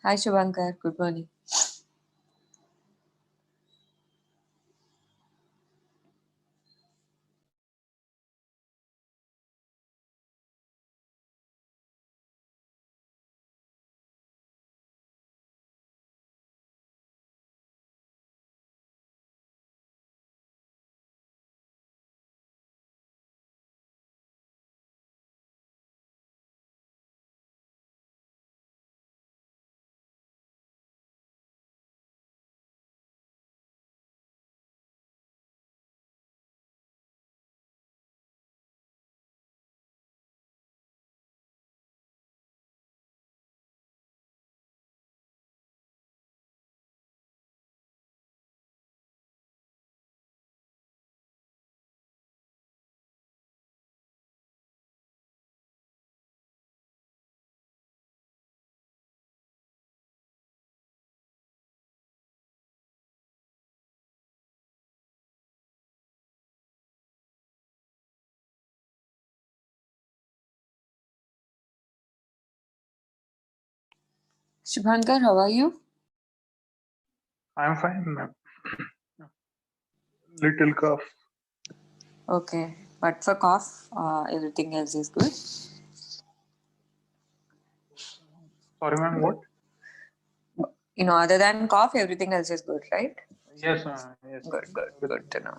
Hi Shubhankar, good morning. Shubhankar, how are you? I'm fine, ma'am. Little cough. Okay, but for cough, everything else is good. Sorry, ma'am. What? Good. Other than cough, everything else is good, right? Yes, yes. Good, good, Everything. good to know.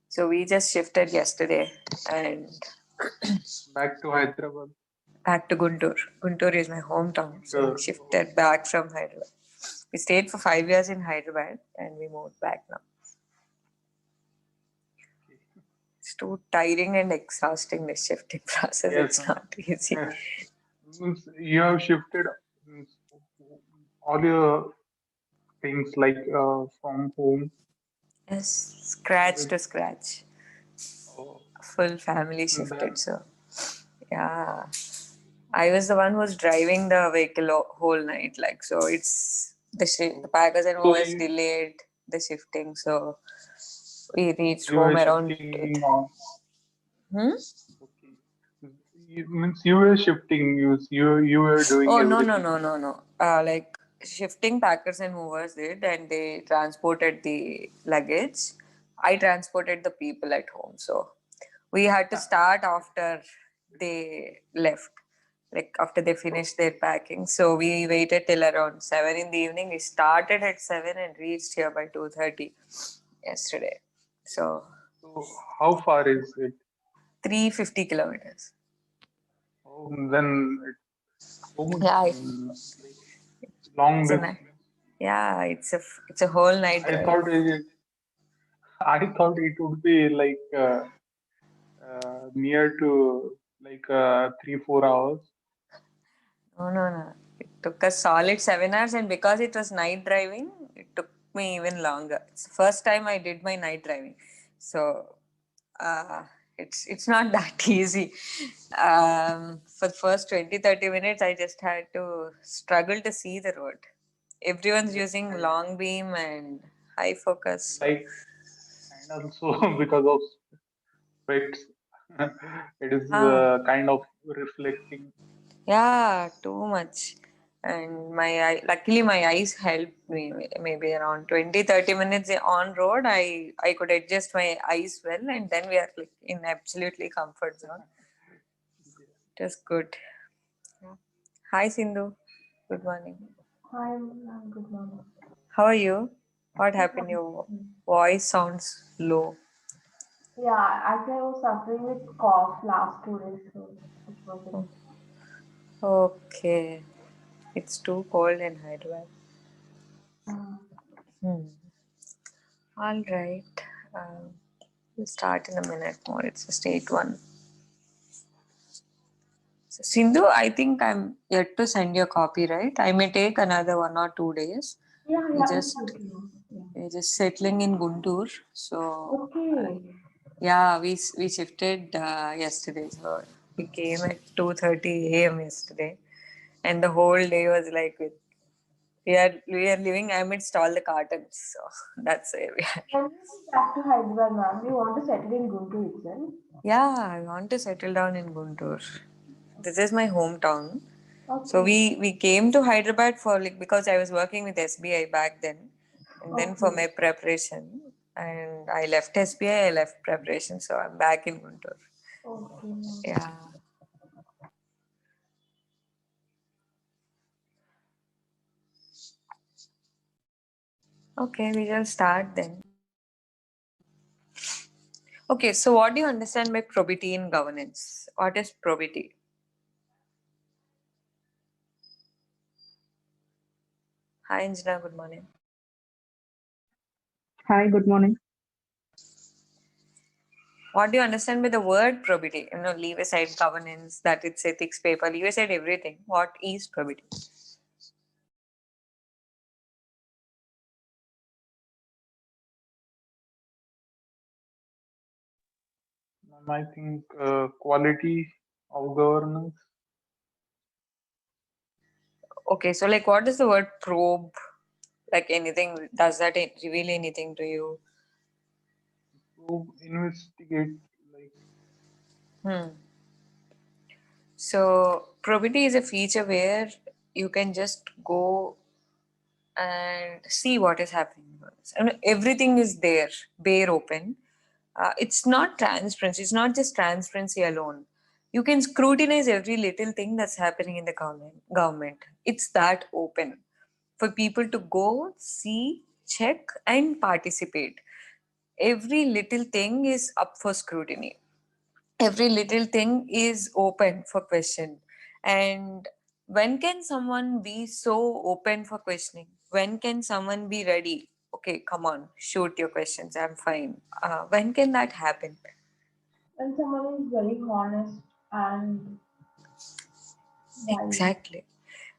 So we just shifted yesterday and Back to Hyderabad. back to Guntur. Guntur is my hometown, so we Sure. shifted back from Hyderabad. We stayed for 5 years in Hyderabad and we moved back now. It's too tiring and exhausting, this shifting process. Yes, It's ma'am. not easy. Means you have shifted means, all your things like from home. Yes, scratch Everything. to scratch. Oh, Full family that, shifted. So, yeah, I was the one who's driving the vehicle whole night. Like, so it's the packers and so movers delayed the shifting. So we reached you home were around. shifting on. Hmm? Okay. Means you were shifting. You were doing Oh, no, no, everything. no, no, no. Like shifting packers and movers did, and they transported the luggage. I transported the people at home. So we had to start after they left, like after they finished their packing. So we waited till around 7 in the evening. We started at 7 and reached here by 2:30 yesterday. So So how far is it? 350 kilometers. Oh, then so much Yeah, like long it's a distance. yeah, it's a whole night I drive. thought I thought it would be like near to like 3-4 hours. No, no, no. It took us solid 7 hours, and because it was night driving, it took me even longer. It's the first time I did my night driving, so uh, it's not that easy. For the first 20-30 minutes, I just had to struggle to see the road. Everyone's Yes, using long beam and high focus, so like and also because of specs, it is ah. kind of reflecting. Yeah, too much. And luckily my eyes helped me. Maybe around 20-30 minutes on road, I could adjust my eyes well, and then we are like in absolutely comfort zone. It was good. Yeah. Hi Sindhu. Good morning. Hi, ma'am. Good morning. How are you? What happened? Your voice sounds low. Yeah, actually, I was suffering with cough last 2 days, so it was a Oh, okay. It's too cold in Hyderabad. uh, Hmm. All right. Um, we'll start in a minute more. It's a state one. So, Sindhu, I think I'm yet to send you a copy, right? I may take another 1 or 2 days. yeah, We yeah, it's just okay. Yeah. we're just settling in Guntur. So Okay. yeah, we shifted yesterday. So we came at 2:30 a.m. yesterday, and the whole day was like we are living amidst all the cartons. So that's where we are. When you come back to Hyderabad, ma'am, you want to settle in Guntur itself? Yeah, I want to settle down in Guntur. This is my hometown. So Okay. we came to Hyderabad for like because I was working with SBI back then, and then for Okay. my preparation, and I left SBI, I left preparation, so I'm back in Guntur. Okay. Yeah. Okay, we shall start then. Okay, so what do you understand by probity in governance? What is probity? Hi, Anjana, good morning. Hi, good morning. What do you understand by the word probity? Leave aside governance, that it's ethics paper, leave aside everything. What is probity? I think quality of governance. Okay, so like what does the word probe, like anything, does that reveal anything to you? To investigate, like Hmm. So probity is a feature where you can just go and see what is happening. And everything is there, bare open. It's not transparency. It's not just transparency alone. You can scrutinize every little thing that's happening in the government. It's that open for people to go, see, check, and participate. Every little thing is up for scrutiny. Every little thing is open for question. And when can someone be so open for questioning? When can someone be ready? Okay, come on, shoot your questions. I'm fine. When can that happen? When someone is very honest and right. Exactly.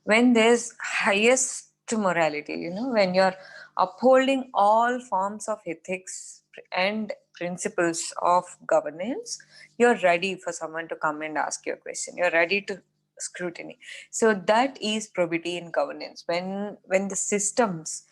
When there's highest morality, when you're upholding all forms of ethics and principles of governance, you're ready for someone to come and ask you a question. You're ready to scrutiny. So that is probity in governance. When the systems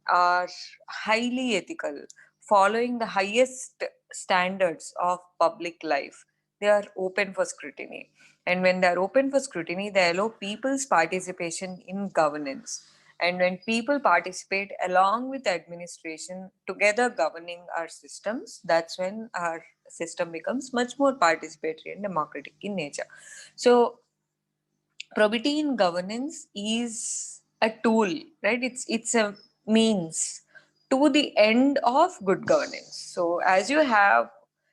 are highly ethical, following the highest standards of public life, they are open for scrutiny. And when they are open for scrutiny, they allow people's participation in governance. And when people participate along with the administration together governing our systems, that's when our system becomes much more participatory and democratic in nature. So probity in governance is a tool, right? It's a means to the end of good governance. So as you have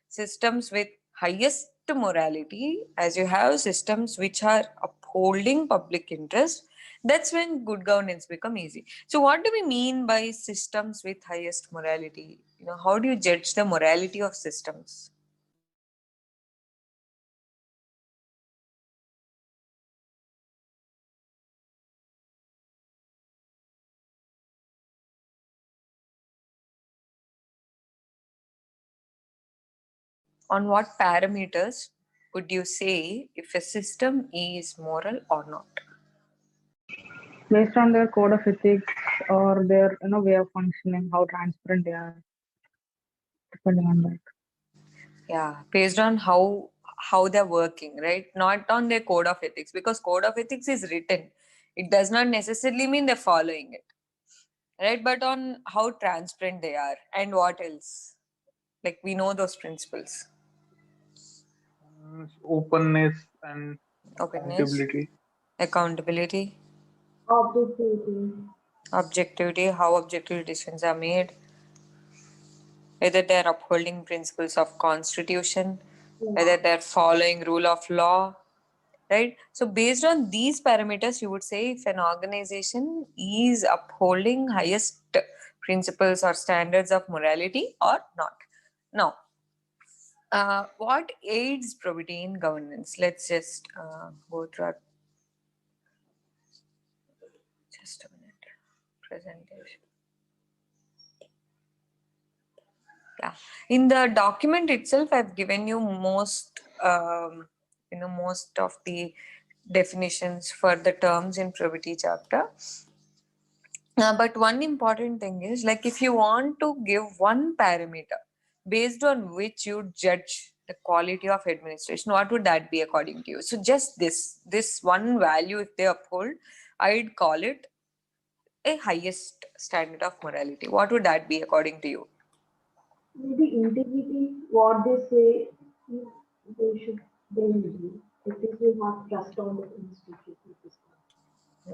systems with highest morality, as you have systems which are upholding public interest, that's when good governance become easy. So what do we mean by systems with highest morality? How do you judge the morality of systems? On what parameters would you say if a system is moral or not? Based on their code of ethics or their way of functioning, how transparent they are, depending on that. Yeah, based on how they're working, right? Not on their code of ethics, because code of ethics is written. It does not necessarily mean they're following it, right? But on how transparent they are and what else. Like we know those principles. openness and Openness, accountability. accountability, Objectivity. objectivity, how objective decisions are made, whether they're upholding principles of constitution, whether Yeah. they're following rule of law, right? So based on these parameters, you would say if an organization is upholding highest principles or standards of morality or not. Now, what aids probity in governance? Let's just go through just a minute presentation. Yeah, in the document itself, I've given you most of the definitions for the terms in probity chapter. But one important thing is, like, if you want to give one parameter based on which you judge the quality of administration, what would that be according to you? So just this one value, if they uphold, I'd call it a highest standard of morality. What would that be according to you? Maybe integrity, what they say, they should, they will do. At least we have trust on the institute.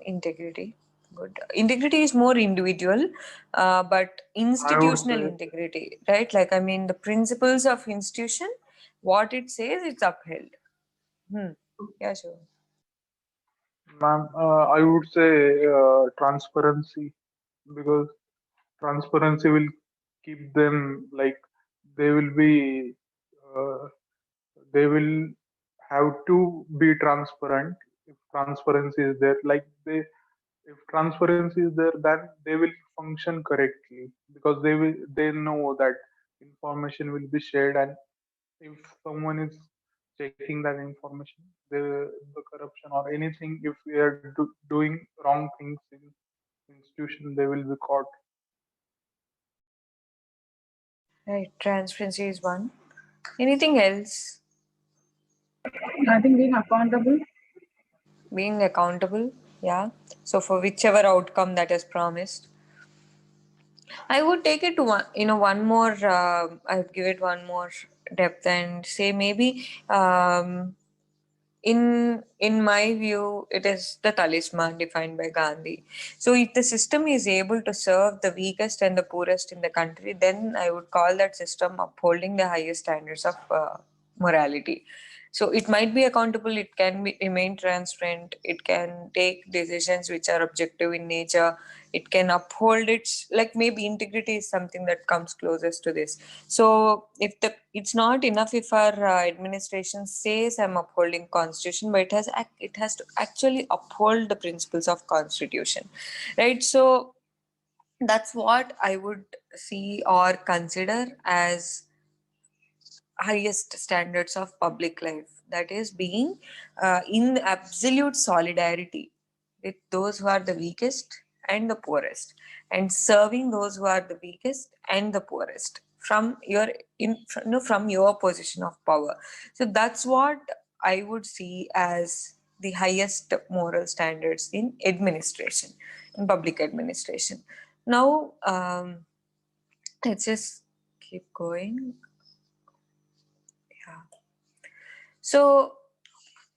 Integrity. Good. Integrity is more individual, but I would institutional say, integrity, right? Like, I mean, the principles of institution, what it says, it's upheld. Yeah, sure. ma'am, I would say transparency, because transparency will keep them like they will be uh, they will have to be transparent. If transparency is there, like they if transparency is there, then they will function correctly, because they know that information will be shared, and if someone is checking that information, the corruption or anything, if we are doing wrong things in institution, they will be caught. Right. Transparency is one. Anything else? I think being accountable. Being accountable. Yeah. So for whichever outcome that is promised. I would take it to one, one more. I would give it one more depth and say maybe, in my view, it is the talisman defined by Gandhi. So if the system is able to serve the weakest and the poorest in the country, then I would call that system upholding the highest standards of morality. So it might be accountable, it can remain transparent, it can take decisions which are objective in nature, it can uphold its, like, maybe integrity is something that comes closest to this. So if it's not enough if our administration says I'm upholding constitution, but it has to actually uphold the principles of constitution, right? So that's what I would see or consider as highest standards of public life, that is being in absolute solidarity with those who are the weakest and the poorest, and serving those who are the weakest and the poorest from from your position of power. So that's what I would see as the highest moral standards in administration, in public administration. Now, let's just keep going. Yeah. So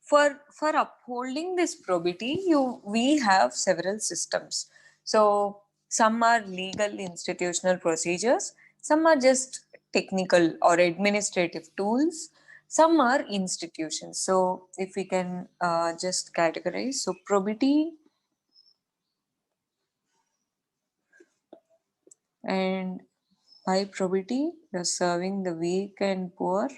for upholding this probity, we have several systems. So some are legal institutional procedures, some are just technical or administrative tools, some are institutions. So if we can just categorize, so probity and by probity, you're serving the weak and poor,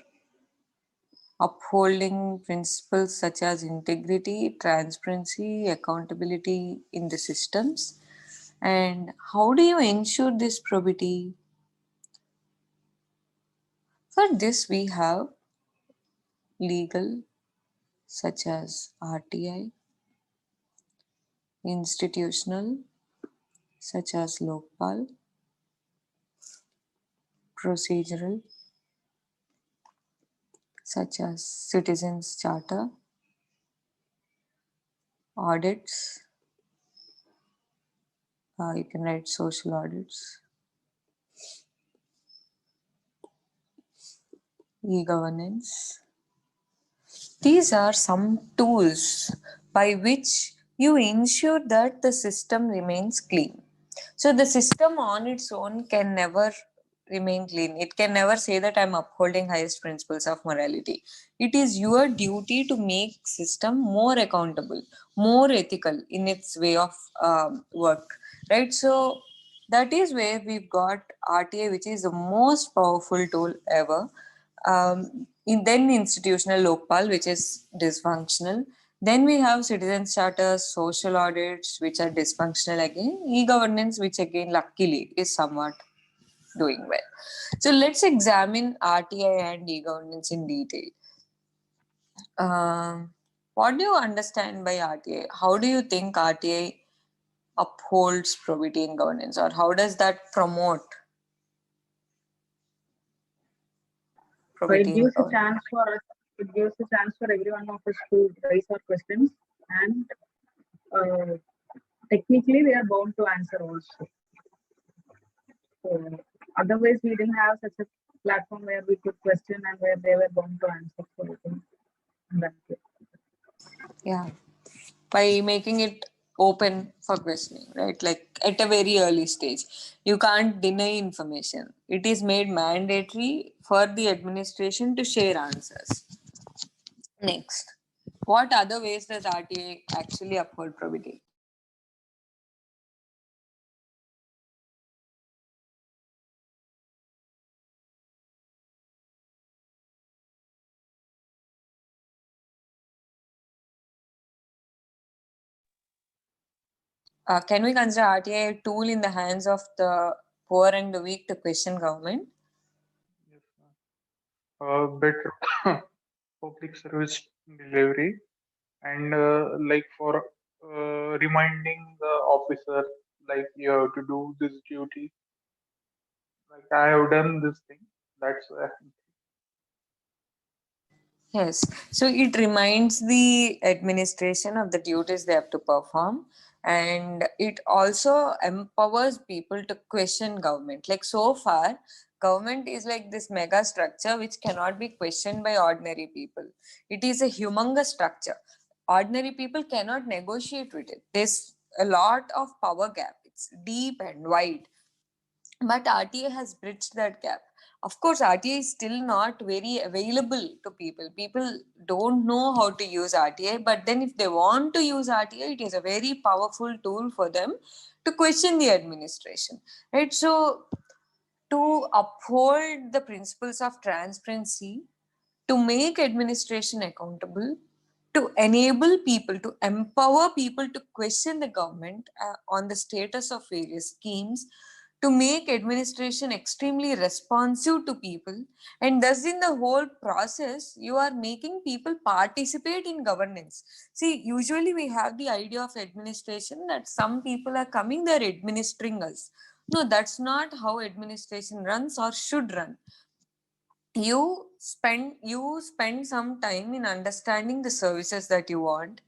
upholding principles such as integrity, transparency, accountability in the systems. And how do you ensure this probity? For this, we have legal, such as RTI, institutional, such as Lokpal, procedural, such as Citizens Charter, audits, you can write social audits, e-governance. These are some tools by which you ensure that the system remains clean. So the system on its own can never remain clean. It can never say that I'm upholding highest principles of morality. It is your duty to make system more accountable, more ethical in its way of work, right? So that is where we've got RTA, which is the most powerful tool ever. Then institutional Lokpal, which is dysfunctional. Then we have citizens charters, social audits, which are dysfunctional again. E-governance, which again, luckily, is somewhat doing well. So let's examine RTI and e-governance in detail. What do you understand by RTI? How do you think RTI upholds probity in governance, or how does that promote it probity in gives a government. chance for us. It gives a chance for every one of us to raise our questions, and uh, technically we are bound to answer also. So otherwise, we didn't have such a platform where we could question and where they were bound to answer. So I think that's it. Yeah, by making it open for questioning, right? Like at a very early stage, you can't deny information. It is made mandatory for the administration to share answers. Next, what other ways does RTA actually uphold probity? Can we consider RTA a tool in the hands of the poor and the weak to question government? Yes, better public service delivery, and like for reminding the officer, like you have to do this duty. Like I have done this thing. That's Yes. So it reminds the administration of the duties they have to perform, and it also empowers people to question government. Like so far, government is like this mega structure which cannot be questioned by ordinary people. It is a humongous structure. Ordinary people cannot negotiate with it. There's a lot of power gap. It's deep and wide, but RTA has bridged that gap. Of course, RTA is still not very available to people. People don't know how to use RTA, but then if they want to use RTA, it is a very powerful tool for them to question the administration, right? So, to uphold the principles of transparency, to make administration accountable, to enable people, to empower people to question the government on the status of various schemes, to make administration extremely responsive to people, and thus in the whole process you are making people participate in governance. See, usually we have the idea of administration that some people are coming, they're administering us. No, that's not how administration runs or should run. You spend some time in understanding the services that you want.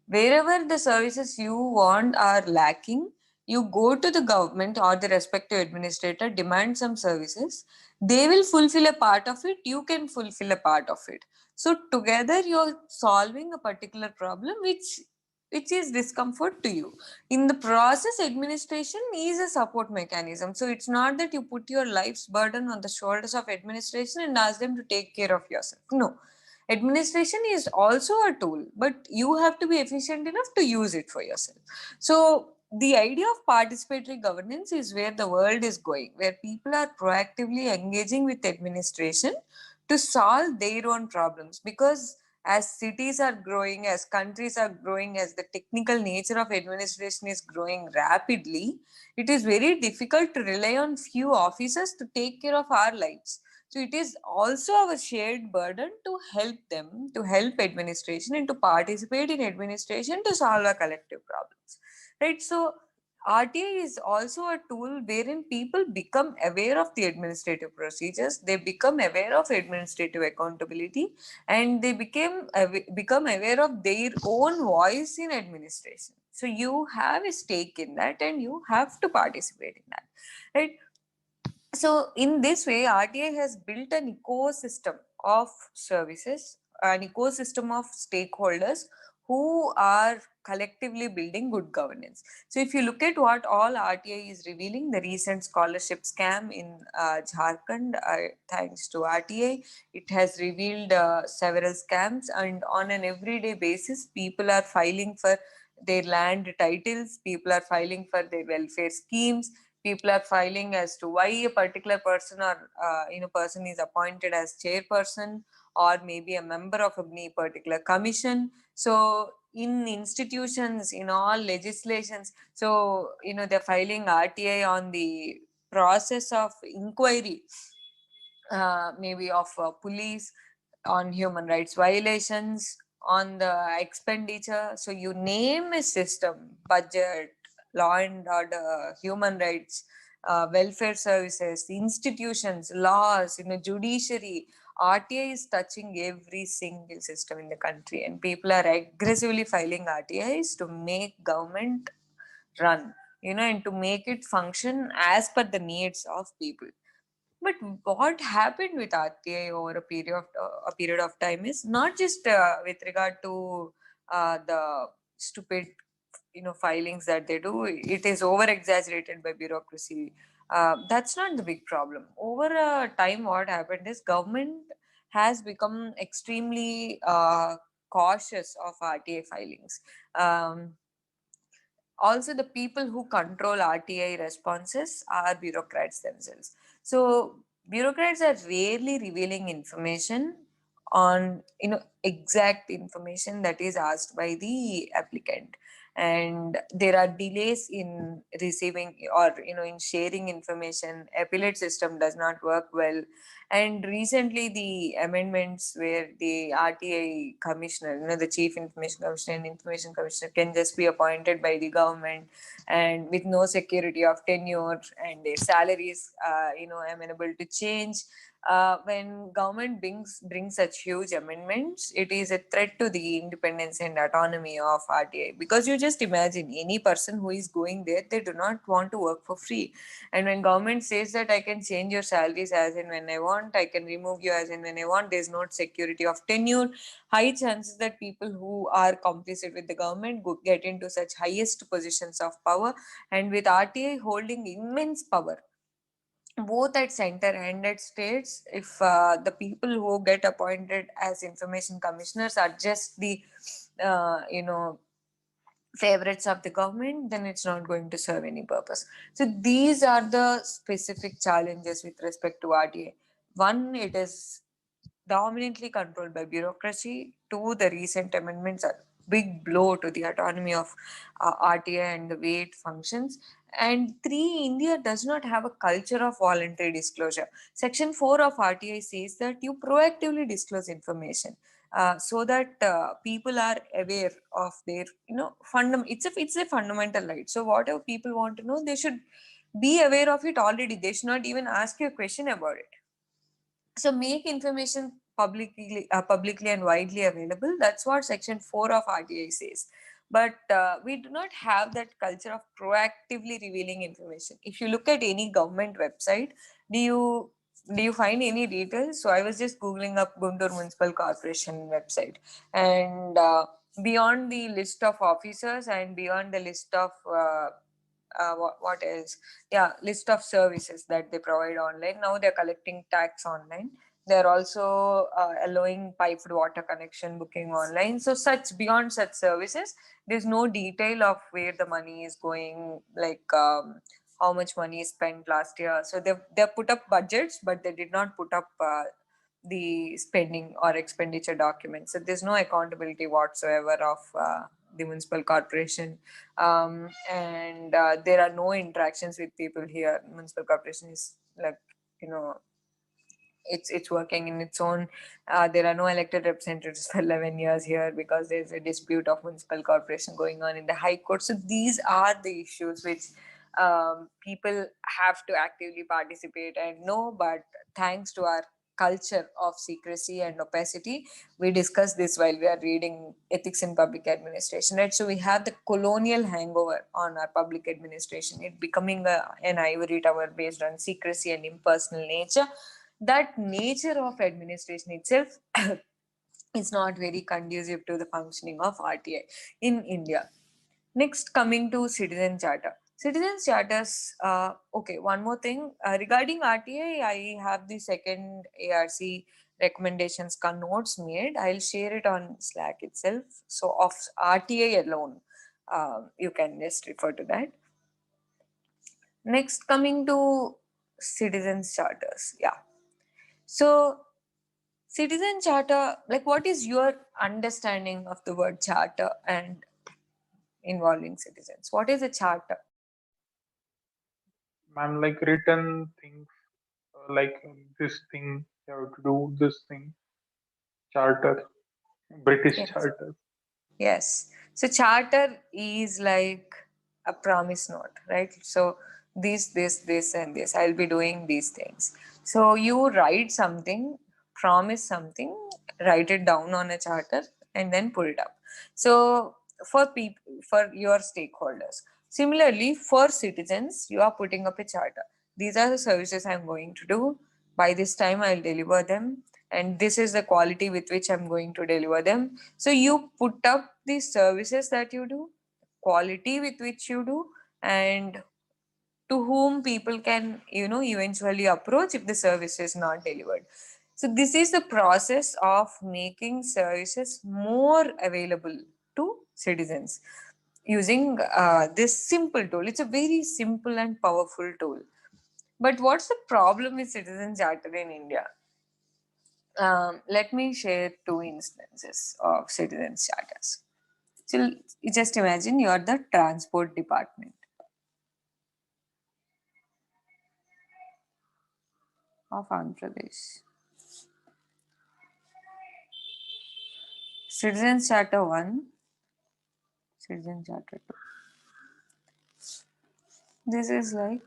Wherever the services you want are lacking, you go to the government or the respective administrator, demand some services. They will fulfill a part of it, you can fulfill a part of it. So together you're solving a particular problem which is discomfort to you. In the process, administration is a support mechanism. So it's not that you put your life's burden on the shoulders of administration and ask them to take care of yourself. No, administration is also a tool, but you have to be efficient enough to use it for yourself. So the idea of participatory governance is where the world is going, where people are proactively engaging with administration to solve their own problems. Because as cities are growing, as countries are growing, as the technical nature of administration is growing rapidly, it is very difficult to rely on few officers to take care of our lives. So it is also our shared burden to help them, to help administration, and to participate in administration to solve our collective problems. Right? So RTA is also a tool wherein people become aware of the administrative procedures, they become aware of administrative accountability, and they become aware of their own voice in administration. So you have a stake in that and you have to participate in that. Right? So in this way, RTA has built an ecosystem of services, an ecosystem of stakeholders who are collectively building good governance. So if you look at what all RTA is revealing, the recent scholarship scam in Jharkhand, thanks to RTA, it has revealed several scams, and on an everyday basis, people are filing for their land titles, people are filing for their welfare schemes, people are filing as to why a particular person or person is appointed as chairperson or maybe a member of a particular commission. So in institutions, in all legislations, so they're filing RTA on the process of inquiry, maybe of police, on human rights violations, on the expenditure. So you name a system, budget, law and order, human rights, welfare services, institutions, laws, judiciary, RTI is touching every single system in the country, and people are aggressively filing RTIs to make government run, and to make it function as per the needs of people. But what happened with RTI over a period of time is not just with regard to the stupid filings that they do. It is over exaggerated by bureaucracy. That's not the big problem. Over a time, what happened is government has become extremely cautious of RTI filings. Also, the people who control RTI responses are bureaucrats themselves. So bureaucrats are rarely revealing information on exact information that is asked by the applicant, and there are delays in receiving or in sharing information. Appellate system does not work well, and recently the amendments where the RTI commissioner, the chief information commissioner and information commissioner can just be appointed by the government, and with no security of tenure, and their salaries amenable to change. When government brings such huge amendments, it is a threat to the independence and autonomy of RTI, because you just imagine any person who is going there, they do not want to work for free. And when government says that I can change your salaries as and when I want, I can remove you as and when I want, there's no security of tenure, high chances that people who are complicit with the government get into such highest positions of power. And with RTI holding immense power, both at center and at states, if the people who get appointed as information commissioners are just the favorites of the government, then it's not going to serve any purpose. So these are the specific challenges with respect to RTA. One, it is dominantly controlled by bureaucracy. Two, the recent amendments are big blow to the autonomy of RTA and the way it functions. And three, India does not have a culture of voluntary disclosure. Section 4 of RTI says that you proactively disclose information, so that people are aware of their, it's a fundamental right. So whatever people want to know, they should be aware of it already. They should not even ask you a question about it. So make information publicly and widely available. That's what Section 4 of RTI says. But we do not have that culture of proactively revealing information. If you look at any government website, do you find any details? So I was just googling up Guntur Municipal Corporation website, and beyond the list of officers and beyond the list of what else? Yeah, list of services that they provide online. Now they're collecting tax online. They're also allowing piped water connection booking online. So beyond such services, there's no detail of where the money is going, like how much money is spent last year. So they've put up budgets, but they did not put up the spending or expenditure documents. So there's no accountability whatsoever of the municipal corporation, and there are no interactions with people here. Municipal corporation is like, it's working in its own. There are no elected representatives for 11 years here because there's a dispute of municipal corporation going on in the High Court. So these are the issues which people have to actively participate and know. But thanks to our culture of secrecy and opacity, we discuss this while we are reading ethics in public administration, right? So we have the colonial hangover on our public administration, it becoming an ivory tower based on secrecy and impersonal nature. That nature of administration itself is not very conducive to the functioning of RTI in India. Next, coming to citizen charter. Citizens charters, okay, one more thing. Regarding RTI, I have the second ARC recommendations notes made. I'll share it on Slack itself. So of RTI alone, you can just refer to that. Next, coming to citizens charters. Yeah. So citizen charter, like what is your understanding of the word charter and involving citizens? What is a charter? Ma'am, like written things, like this thing, you have to do this thing. Charter, British Yes. charter. Yes. So charter is like a promise note, right? So this, and this, I'll be doing these things. So you write something promise something, write it down on a charter, and then put it up. So for people, for your stakeholders. Similarly, for citizens, you are putting up a charter. These are the services I'm going to do. By this time, I'll deliver them, and this is the quality with which I'm going to deliver them. So you put up the services that you do, quality with which you do, and to whom people can, eventually approach if the service is not delivered. So this is the process of making services more available to citizens using this simple tool. It's a very simple and powerful tool. But what's the problem with Citizen Charter in India? Let me share two instances of Citizen Charters. So just imagine you are the transport department of Andhra Pradesh. Citizen Charter 1, Citizen Charter 2. This is like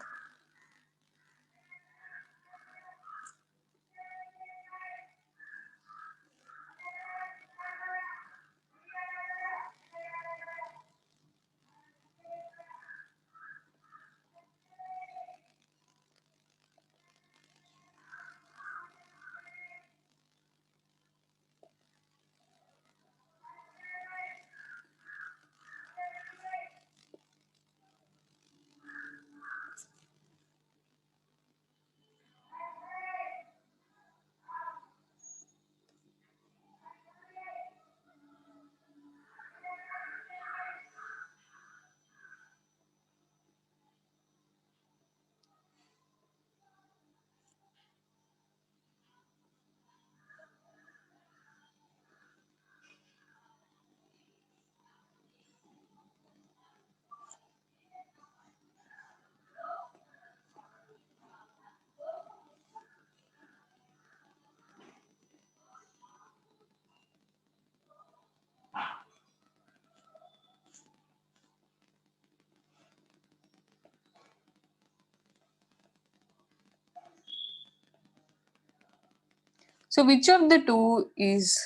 so. Which of the two is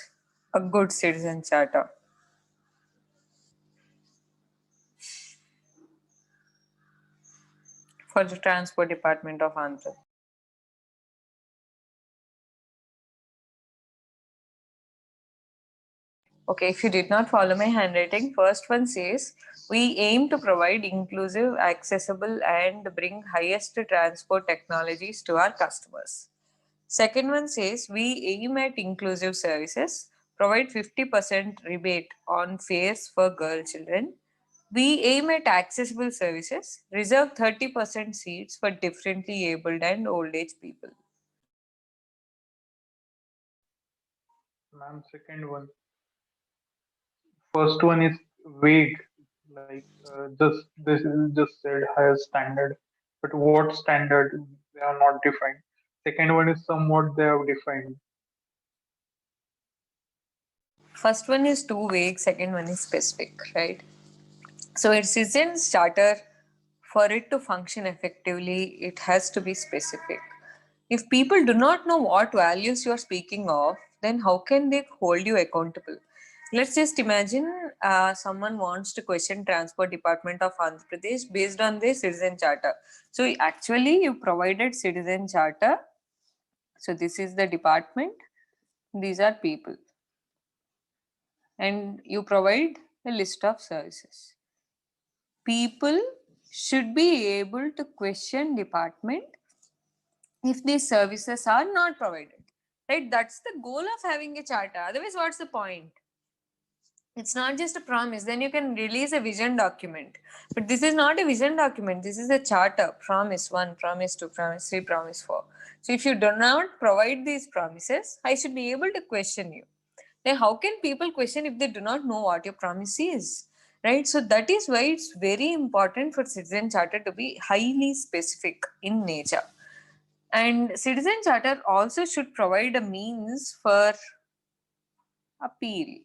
a good citizen charter? For the transport department of Andhra? Okay, if you did not follow my handwriting, first one says we aim to provide inclusive, accessible, and bring highest transport technologies to our customers. Second one says we aim at inclusive services, provide 50% rebate on fares for girl children. We aim at accessible services, reserve 30% seats for differently abled and old age people. Ma'am, second one. First one is vague, like just this is just said higher standard, but what standard they are not defined. Second one is somewhat they have defined. First one is too vague, second one is specific, right? So it isn't charter. For it to function effectively, it has to be specific. If people do not know what values you're speaking of, then how can they hold you accountable? Let's just imagine someone wants to question Transport Department of Andhra Pradesh based on their citizen charter. So actually, you provided citizen charter. So this is the department. These are people, and you provide a list of services. People should be able to question department if these services are not provided, right? That's the goal of having a charter. Otherwise, what's the point? It's not just a promise. Then you can release a vision document, but this is not a vision document. This is a charter. Promise 1, promise 2, promise 3, promise 4. So if you do not provide these promises, I should be able to question you. Then how can people question if they do not know what your promise is, right? So that is why it's very important for citizen charter to be highly specific in nature. And citizen charter also should provide a means for appeal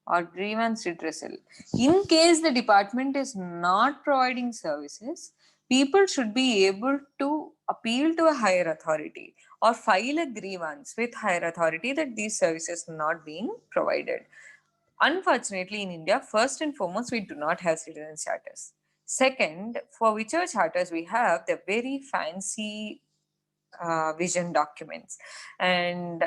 or grievance redressal. In case the department is not providing services, People should be able to appeal to a higher authority or file a grievance with higher authority that these services are not being provided. Unfortunately, in India, first and foremost, we do not have citizen charters. Second, for whichever charters we have, they're very fancy vision documents. And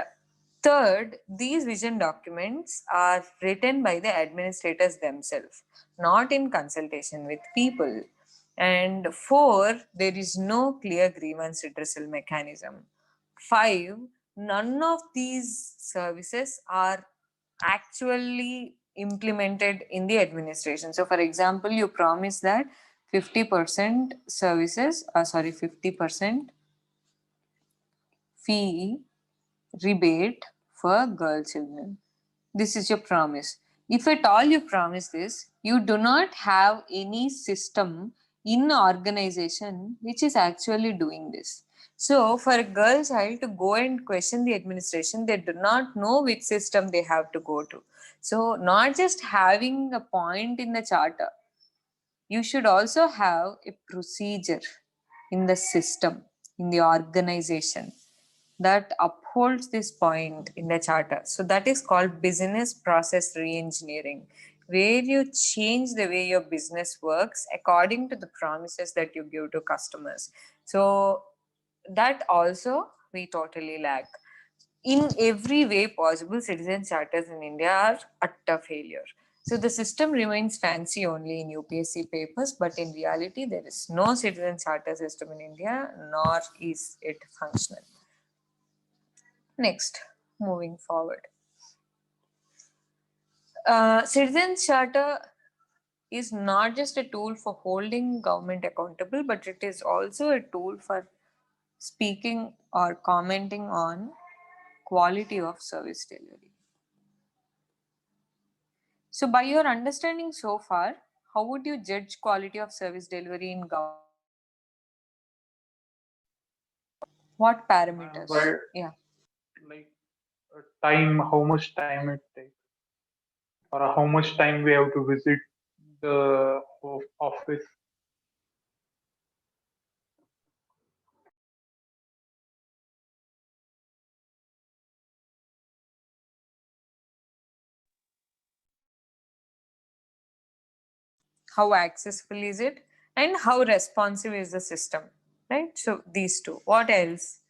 third, these vision documents are written by the administrators themselves, not in consultation with people. And four, there is no clear grievance redressal mechanism. Five, none of these services are actually implemented in the administration. So, for example, you promise that 50% services, 50% fee rebate for girl children. This is your promise. If at all you promise this, you do not have any system in organization which is actually doing this. So, for a girl child to go and question the administration, they do not know which system they have to go to. So, not just having a point in the charter, you should also have a procedure in the system, in the organization that upholds this point in the charter. So that is called business process reengineering, where you change the way your business works according to the promises that you give to customers. So that also we totally lack. In every way possible, citizen charters in India are utter failure. So the system remains fancy only in UPSC papers, but in reality, there is no citizen charter system in India, nor is it functional. Next, moving forward. Citizen charter is not just a tool for holding government accountable, but it is also a tool for speaking or commenting on quality of service delivery. So, by your understanding so far, how would you judge quality of service delivery in government? What parameters? By Yeah. like time, how much time it takes, or how much time we have to visit the office. How accessible is it? And how responsive is the system? Right? So, these two. What else?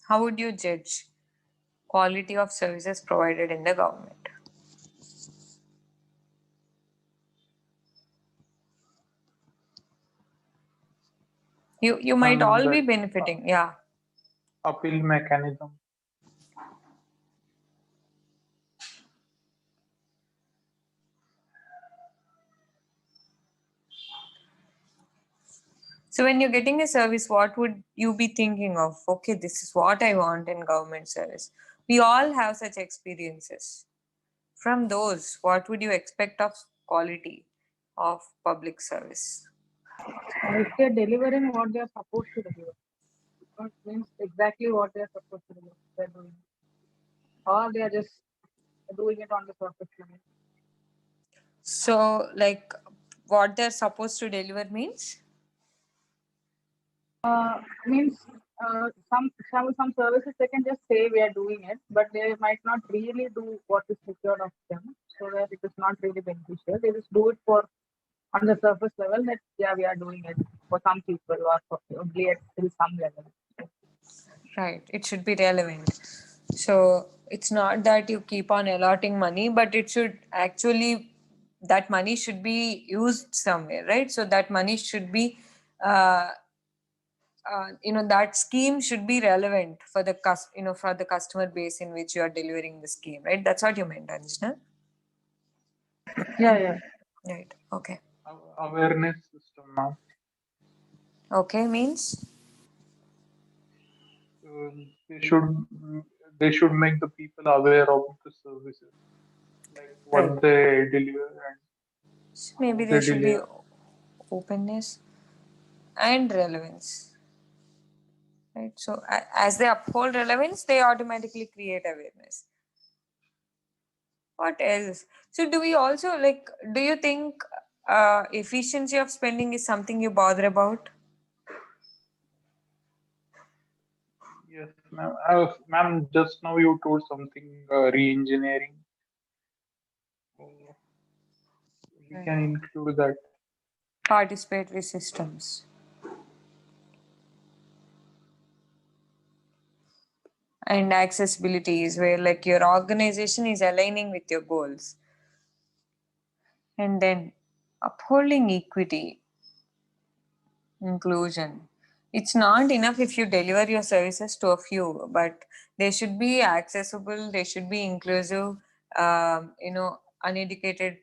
How would you judge quality of services provided in the government? You might And all be that benefiting. Yeah. appeal mechanism. So when you're getting a service, what would you be thinking of? Okay, this is what I want in government service. We all have such experiences. From those, what would you expect of quality of public service? If they're delivering what they're supposed to deliver, it means exactly what they're supposed to deliver, they're doing. Or they're just doing it on the surface level. So, like, what they're supposed to deliver means? Means some services they can just say we are doing it, but they might not really do what is required of them, so that it is not really beneficial. They just do it for on the surface level that yeah we are doing it for some people or for only at till some level. Right. It should be relevant. So it's not that you keep on allotting money, but it should actually, that money should be used somewhere, right? So that money should be, that scheme should be relevant for the for the customer base in which you are delivering the scheme, right? That's what you meant, Anjana. Yeah. Right. Okay. Awareness system now. Okay means? They should make the people aware of the services, like Right. what they deliver and So maybe how there they should be deliver. openness and relevance, right? So as they uphold relevance, they automatically create awareness. What else? So do we also do you think efficiency of spending is something you bother about? Yes, ma'am. Ma'am, just now you told something re-engineering. So we can include that. Participatory systems. And accessibility is where your organization is aligning with your goals. And then upholding equity, inclusion. It's not enough if you deliver your services to a few, but they should be accessible, they should be inclusive, uneducated,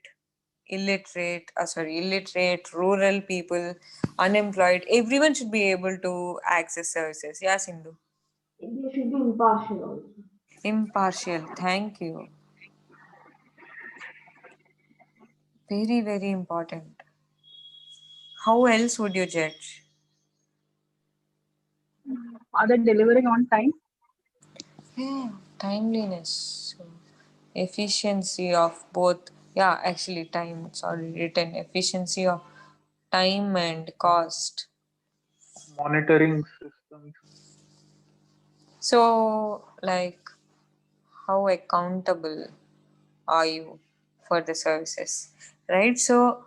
illiterate, rural people, unemployed, everyone should be able to access services. Yeah, Sindhu. They should be impartial also. Impartial, thank you. Very, very important. How else would you judge? Are they delivering on time? Yeah, timeliness. So, efficiency of both. Yeah, actually, time. It's already written. Efficiency of time and cost. Monitoring systems. So, how accountable are you for the services, right? So,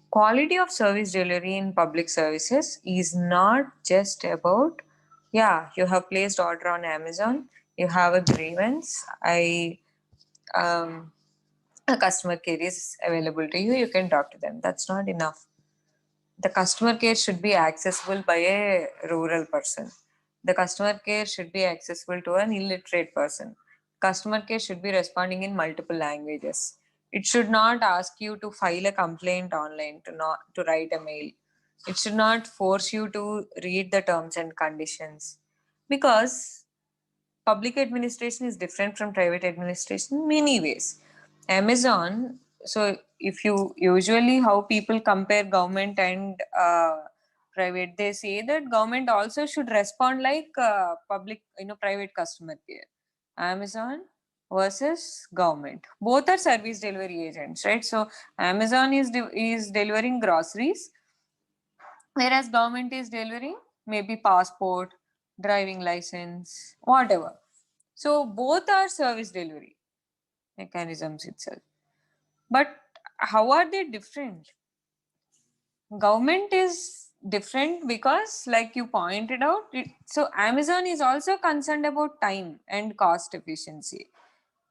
quality of service delivery in public services is not just about, yeah, you have placed order on Amazon, you have a grievance, um, a customer care is available to you, you can talk to them. That's not enough. The customer care should be accessible by a rural person. The customer care should be accessible to an illiterate person. Customer care should be responding in multiple languages. It should not ask you to file a complaint online, to write a mail. It should not force you to read the terms and conditions, because public administration is different from private administration in many ways. Amazon, so if you usually how people compare government and private, they say that government also should respond like public, private customer care. Amazon versus government, both are service delivery agents, right? So Amazon is delivering groceries, whereas government is delivering maybe passport, driving license, whatever. So both are service delivery mechanisms itself. But how are they different? Government is different because, like you pointed out, so Amazon is also concerned about time and cost efficiency.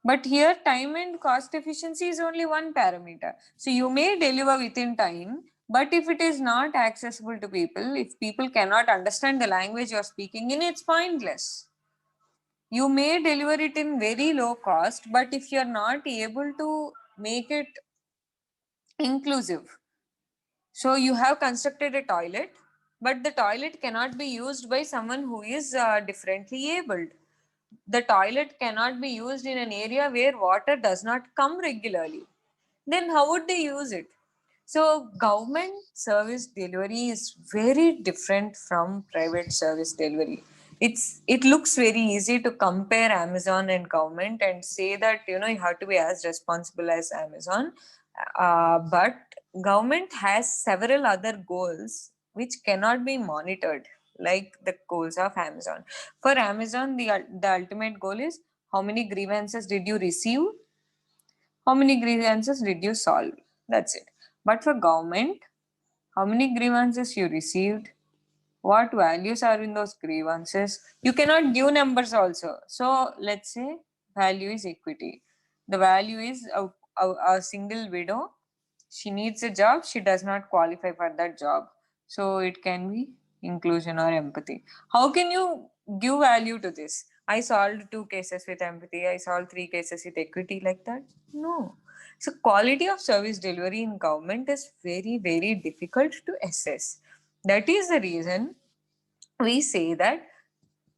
But here, time and cost efficiency is only one parameter. So you may deliver within time, but if it is not accessible to people, if people cannot understand the language you're speaking in, it's pointless. You may deliver it in very low cost, but if you're not able to make it inclusive, so you have constructed a toilet, but the toilet cannot be used by someone who is differently abled. The toilet cannot be used in an area where water does not come regularly. Then how would they use it? So government service delivery is very different from private service delivery. It looks very easy to compare Amazon and government and say that you have to be as responsible as Amazon, but government has several other goals which cannot be monitored like the goals of Amazon. For Amazon, the ultimate goal is how many grievances did you receive, how many grievances did you solve? That's it. But for government, how many grievances you received? What values are in those grievances? You cannot give numbers also. So let's say value is equity. The value is a single widow. She needs a job. She does not qualify for that job. So it can be inclusion or empathy. How can you give value to this? I solved 2 cases with empathy. I solved 3 cases with equity, like that. No. So quality of service delivery in government is very, very difficult to assess. That is the reason we say that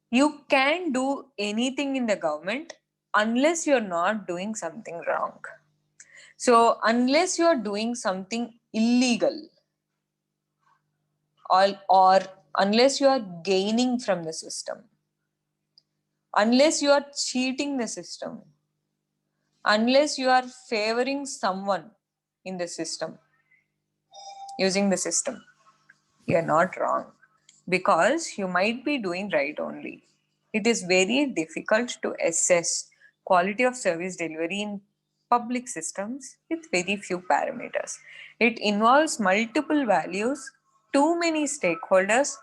you can do anything in the government unless you're not doing something wrong. So unless you're doing something illegal, or unless you are gaining from the system, unless you are cheating the system, unless you are favoring someone in the system, using the system. You're not wrong, because you might be doing right only. It is very difficult to assess quality of service delivery in public systems with very few parameters. It involves multiple values, too many stakeholders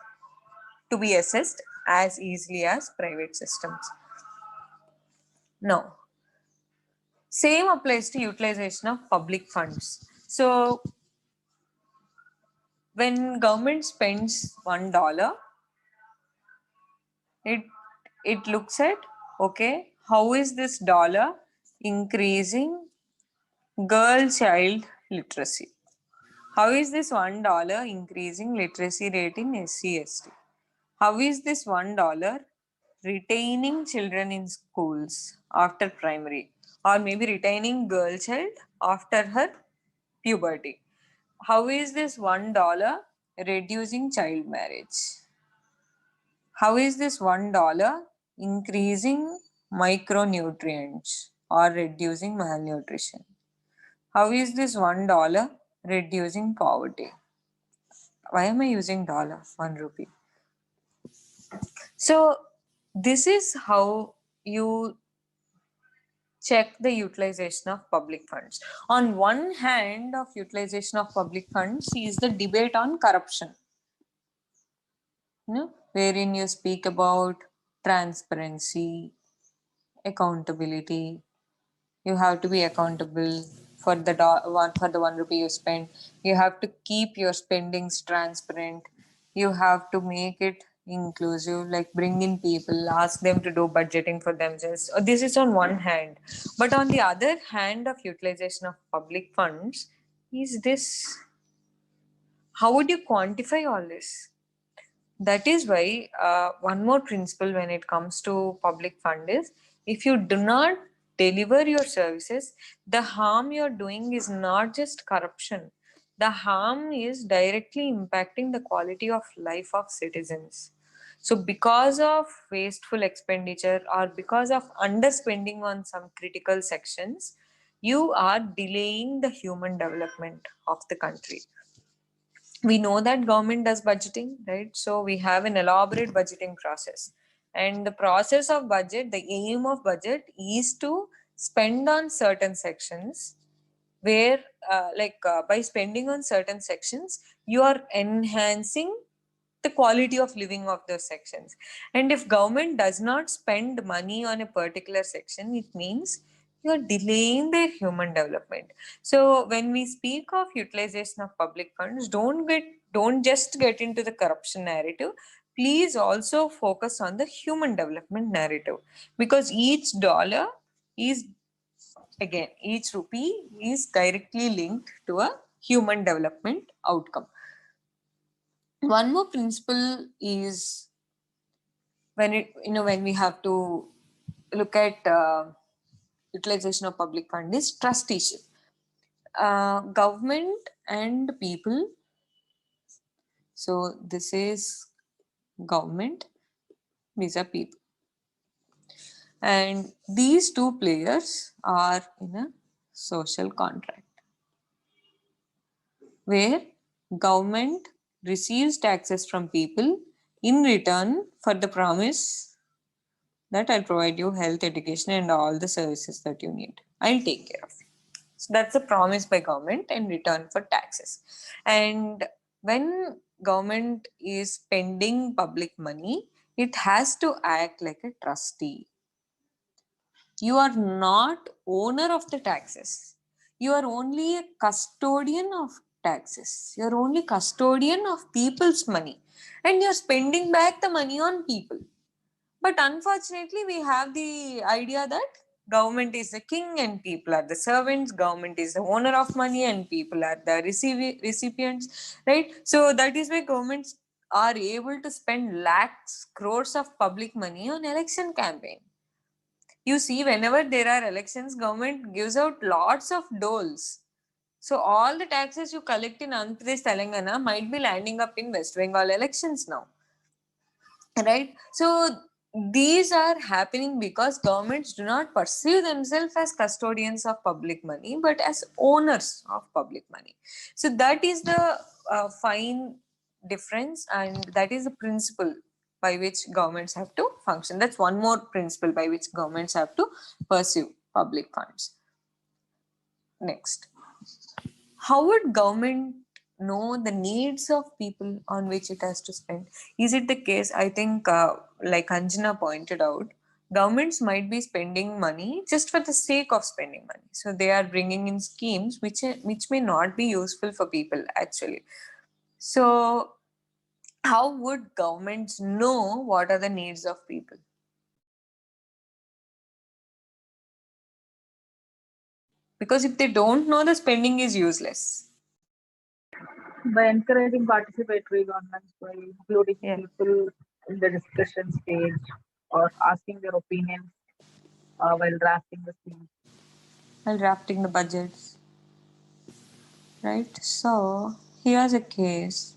to be assessed as easily as private systems. Now, same applies to utilization of public funds. So, when government spends $1, it looks at, okay, how is this dollar increasing girl child literacy? How is this $1 increasing literacy rate in SC/ST? How is this $1 retaining children in schools after primary, or maybe retaining girl child after her puberty? How is this $1 reducing child marriage? How is this $1 increasing micronutrients or reducing malnutrition? How is this $1 reducing poverty? Why am I using dollar, 1 rupee? So this is how you check the utilization of public funds. On one hand of utilization of public funds is the debate on corruption, wherein you speak about transparency, accountability. You have to be accountable for the $1 you spend. You have to keep your spendings transparent. You have to make it inclusive, like bring in people, ask them to do budgeting for themselves. This is on one hand. But on the other hand of utilization of public funds is this: how would you quantify all this? That is why one more principle when it comes to public fund is, if you do not deliver your services, the harm you're doing is not just corruption. The harm is directly impacting the quality of life of citizens. So because of wasteful expenditure or because of underspending on some critical sections, you are delaying the human development of the country. We know that government does budgeting, right? So we have an elaborate budgeting process, and the process of budget, the aim of budget is to spend on certain sections where by spending on certain sections you are enhancing the quality of living of those sections. And if government does not spend money on a particular section, it means you are delaying their human development. So when we speak of utilization of public funds, don't just get into the corruption narrative. Please also focus on the human development narrative, because each dollar is, again, each rupee is directly linked to a human development outcome. One more principle is, when we have to look at utilization of public fund, is trusteeship. Government and people. So this is government, these are people, and these two players are in a social contract where government receives taxes from people in return for the promise that I'll provide you health, education, and all the services that you need. I'll take care of you. So that's a promise by government in return for taxes. And when government is spending public money, it has to act like a trustee. You are not owner of the taxes. You are only a custodian of taxes. You are only custodian of people's money. And you're spending back the money on people. But unfortunately, we have the idea that government is the king and people are the servants. Government is the owner of money and people are the recipients, right? So that is why governments are able to spend lakhs, crores of public money on election campaign. You see, whenever there are elections, government gives out lots of doles. So all the taxes you collect in Andhra Pradesh, Telangana might be landing up in West Bengal elections now. Right? So these are happening because governments do not perceive themselves as custodians of public money, but as owners of public money. So that is the fine difference, and that is the principle by which governments have to function. That's one more principle by which governments have to pursue public funds. Next, how would government know the needs of people on which it has to spend? Is it the case? I think, like Anjana pointed out, governments might be spending money just for the sake of spending money. So they are bringing in schemes which may not be useful for people actually. So how would governments know what are the needs of people? Because if they don't know, the spending is useless. By encouraging participatory governance, by including Yeah. people in the discussion stage or asking their opinions while drafting the scheme. While drafting the budgets. Right? So here's a case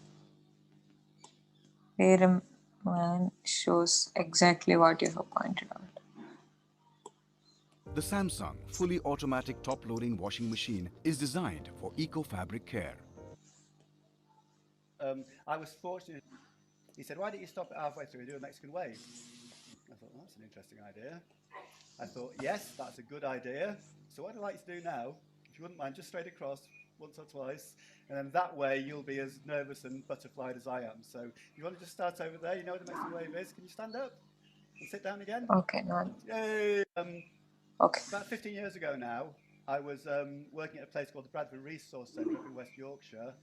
where a man shows exactly what you have pointed out. The Samsung fully automatic top-loading washing machine is designed for eco-fabric care. I was fortunate. He said, "Why don't you stop it halfway through and do a Mexican wave?" I thought, well, that's an interesting idea. I thought, yes, that's a good idea. So what I'd like to do now, if you wouldn't mind, just straight across once or twice, and then that way you'll be as nervous and butterflied as I am. So you want to just start over there? You know what the Mexican wave is? Can you stand up and sit down again? Okay, no. Yay! Okay. About 15 years ago now, I was working at a place called the Bradford Resource Centre up in West Yorkshire.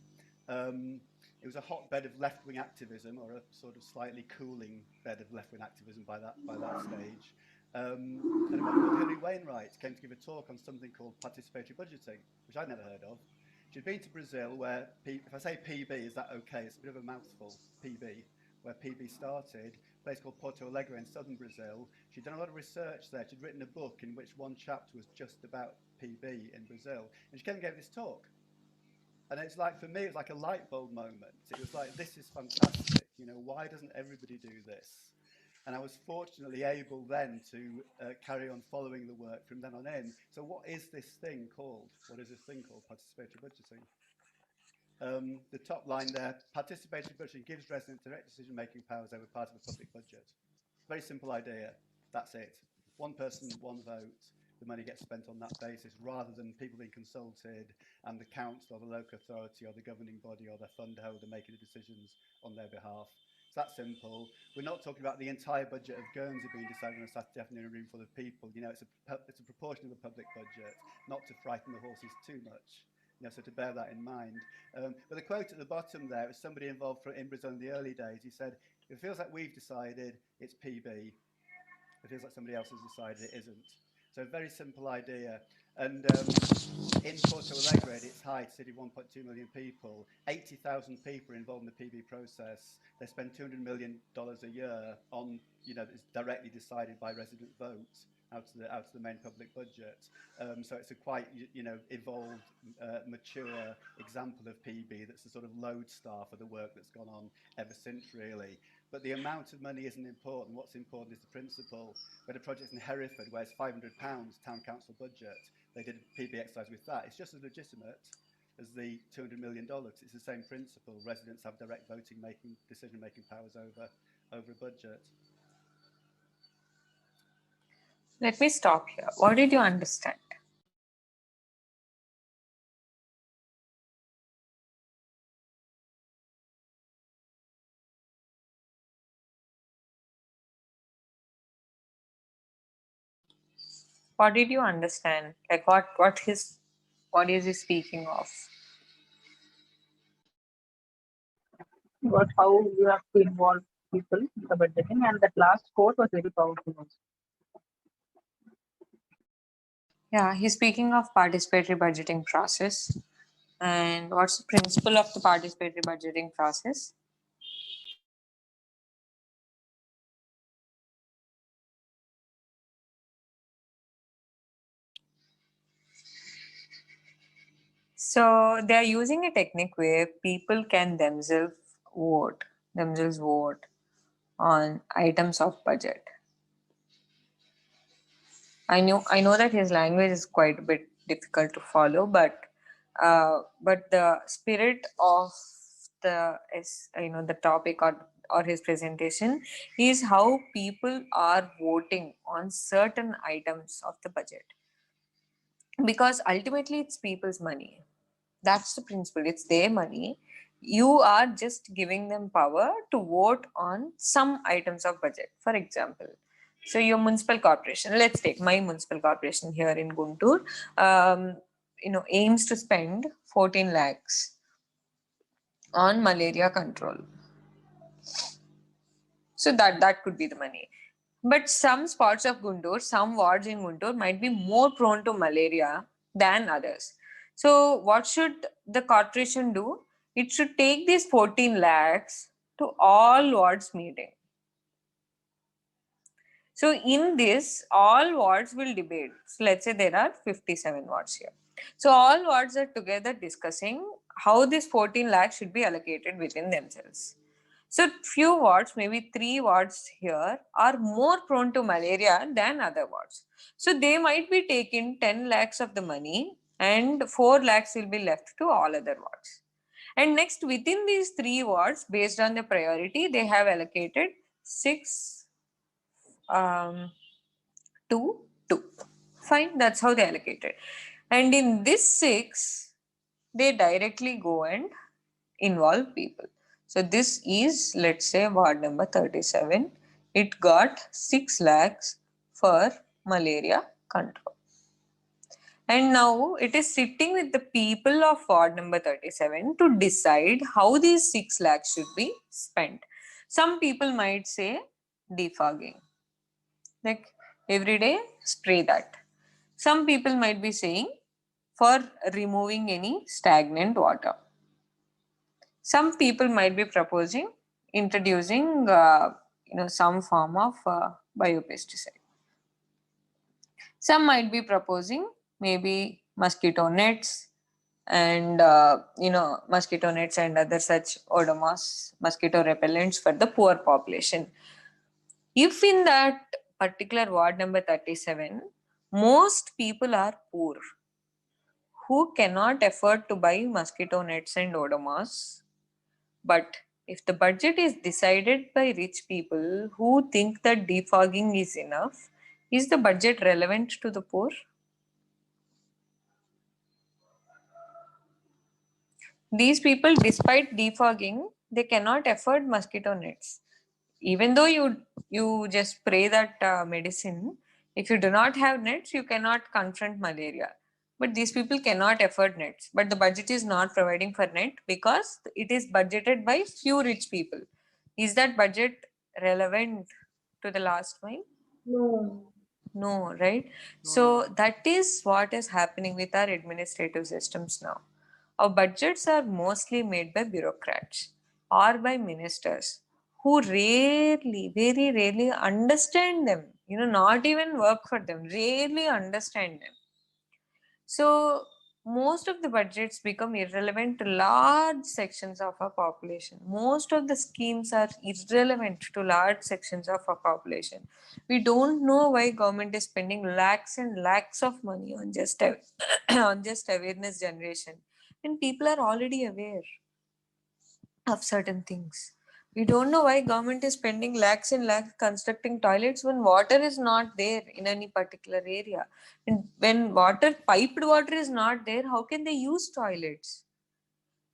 It was a hotbed of left-wing activism, or a sort of slightly cooling bed of left-wing activism by that stage. And a woman called Hilary Wainwright came to give a talk on something called participatory budgeting, which I'd never heard of. She'd been to Brazil, where, if I say PB, is that okay? It's a bit of a mouthful, PB, where PB started, a place called Porto Alegre in southern Brazil. She'd done a lot of research there. She'd written a book in which one chapter was just about PB in Brazil. And she came and gave this talk. And it's like, for me, it was like a light bulb moment. It was like, this is fantastic. You know, why doesn't everybody do this? And I was fortunately able then to carry on following the work from then on in. So what is this thing called? What is this thing called participatory budgeting? The top line there, participatory budgeting gives residents direct decision-making powers over part of a public budget. Very simple idea. That's it. One person, one vote. The money gets spent on that basis rather than people being consulted and the council or the local authority or the governing body or the fund holder making the decisions on their behalf. It's that simple. We're not talking about the entire budget of Guernsey being decided on a Saturday afternoon in a room full of people. You know, it's a proportion of the public budget, not to frighten the horses too much. You know, so to bear that in mind. But the quote at the bottom there was somebody involved in Brazil in the early days. He said, "It feels like we've decided it's PB. It feels like somebody else has decided it isn't." So a very simple idea. And in Porto Alegre, at its height, city of 1.2 million people, 80,000 people are involved in the PB process. They spend $200 million a year on, you know, it's directly decided by resident votes out to the main public budget. So it's a quite, you know, evolved, mature example of PB that's a sort of lodestar for the work that's gone on ever since, really. But the amount of money isn't important. What's important is the principle. We had a project in Hereford where it's £500 town council budget. They did a PB exercise with that. It's just as legitimate as the $200 million. It's the same principle. Residents have direct decision-making powers over a budget. Let me stop here. What did you understand? What did you understand? Like what is he speaking of? About how you have to involve people in the budgeting, and that last quote was very powerful also. Yeah, he's speaking of participatory budgeting process. And what's the principle of the participatory budgeting process? So they are using a technique where people can themselves vote on items of budget. I know that his language is quite a bit difficult to follow, but the spirit of the topic or his presentation is how people are voting on certain items of the budget, because ultimately it's people's money. That's the principle. It's their money. You are just giving them power to vote on some items of budget. For example, so your municipal corporation, let's take my municipal corporation here in Guntur, aims to spend 14 lakhs on malaria control. So that could be the money. But some spots of Guntur, some wards in Guntur might be more prone to malaria than others. So what should the corporation do? It should take these 14 lakhs to all wards meeting. So in this, all wards will debate. So let's say there are 57 wards here. So all wards are together discussing how this 14 lakhs should be allocated within themselves. So few wards, maybe 3 wards here, are more prone to malaria than other wards. So they might be taking 10 lakhs of the money and 4 lakhs will be left to all other wards. And next, within these 3 wards, based on the priority, they have allocated 6 2 2. Fine, that's how they allocated. And in this 6, they directly go and involve people. So this is, let's say, ward number 37. It got 6 lakhs for malaria control. And now it is sitting with the people of ward number 37 to decide how these 6 lakhs should be spent. Some people might say defogging. Like every day, spray that. Some people might be saying for removing any stagnant water. Some people might be proposing introducing some form of biopesticide. Some might be proposing maybe mosquito nets and mosquito nets and other such Odomos mosquito repellents for the poor population. If in that particular ward number 37, most people are poor who cannot afford to buy mosquito nets and Odomos, but if the budget is decided by rich people who think that defogging is enough, is the budget relevant to the poor? These people, despite defogging, they cannot afford mosquito nets. Even though you just spray that medicine, if you do not have nets, you cannot confront malaria. But these people cannot afford nets. But the budget is not providing for net because it is budgeted by few rich people. Is that budget relevant to the last mile? No. No, right? So that is what is happening with our administrative systems now. Our budgets are mostly made by bureaucrats or by ministers who rarely, very rarely understand them, not even work for them, rarely understand them. So most of the budgets become irrelevant to large sections of our population. Most of the schemes are irrelevant to large sections of our population. We don't know why government is spending lakhs and lakhs of money on just on just awareness generation, and people are already aware of certain things. We don't know why government is spending lakhs and lakhs constructing toilets when water is not there in any particular area. And when piped water is not there, how can they use toilets?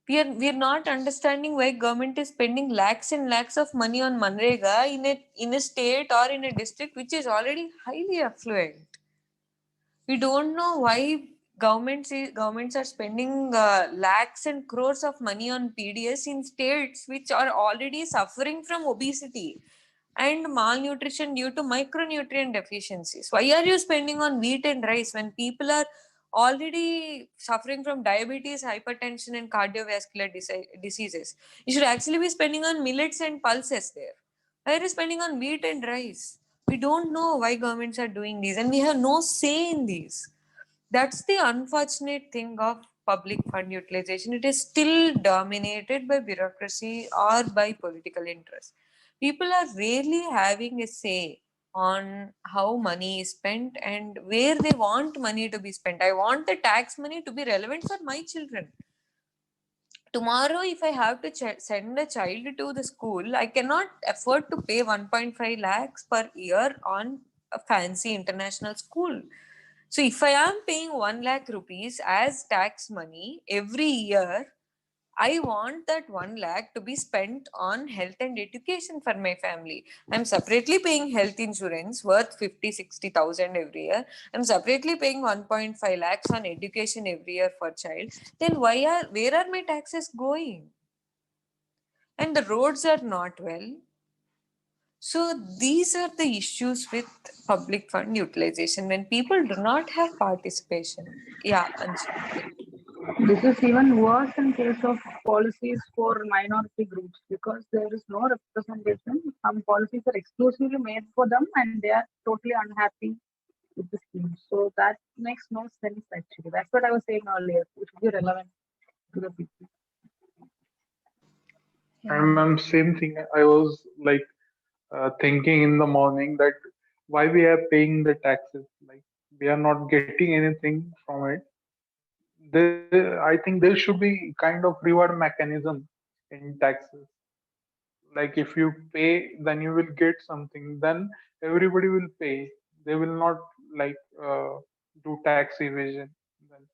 We are not understanding why government is spending lakhs and lakhs of money on Manrega in a state or in a district which is already highly affluent. We don't know why governments are spending lakhs and crores of money on PDS in states which are already suffering from obesity and malnutrition due to micronutrient deficiencies. Why are you spending on wheat and rice when people are already suffering from diabetes, hypertension, and cardiovascular diseases? You should actually be spending on millets and pulses there. Why are you spending on wheat and rice? We don't know why governments are doing these, and we have no say in these. That's the unfortunate thing of public fund utilization. It is still dominated by bureaucracy or by political interest. People are rarely having a say on how money is spent and where they want money to be spent. I want the tax money to be relevant for my children. Tomorrow, if I have to send a child to the school, I cannot afford to pay 1.5 lakhs per year on a fancy international school. So if I am paying 1 lakh rupees as tax money every year, I want that 1 lakh to be spent on health and education for my family. I'm separately paying health insurance worth 50-60,000 every year. I'm separately paying 1.5 lakhs on education every year for child. Then where are my taxes going? And the roads are not well. So these are the issues with public fund utilization when people do not have participation. Yeah, Anshul. This is even worse in case of policies for minority groups because there is no representation. Some policies are exclusively made for them and they are totally unhappy with the scheme. So that makes no sense actually. That's what I was saying earlier. It should be relevant to the people. And ma'am, same thing. I was like thinking in the morning that why we are paying the taxes? Like we are not getting anything from it. I think there should be kind of reward mechanism in taxes. Like if you pay, then you will get something. Then everybody will pay. They will not like do tax evasion. Then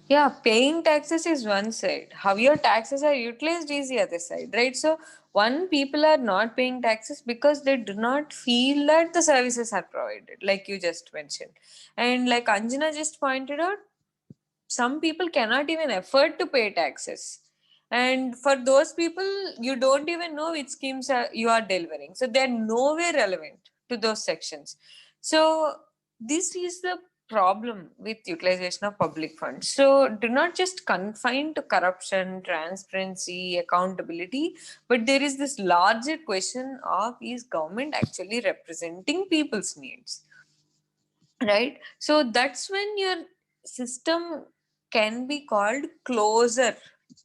Yeah, paying taxes is one side. How your taxes are utilized is the other side, right? So, one, people are not paying taxes because they do not feel that the services are provided, like you just mentioned. And like Anjana just pointed out, some people cannot even afford to pay taxes. And for those people, you don't even know which schemes you are delivering. So, they're nowhere relevant to those sections. So, this is the problem with utilization of public funds. So do not just confine to corruption, transparency, accountability, but there is this larger question of is government actually representing people's needs? Right? So that's when your system can be called closer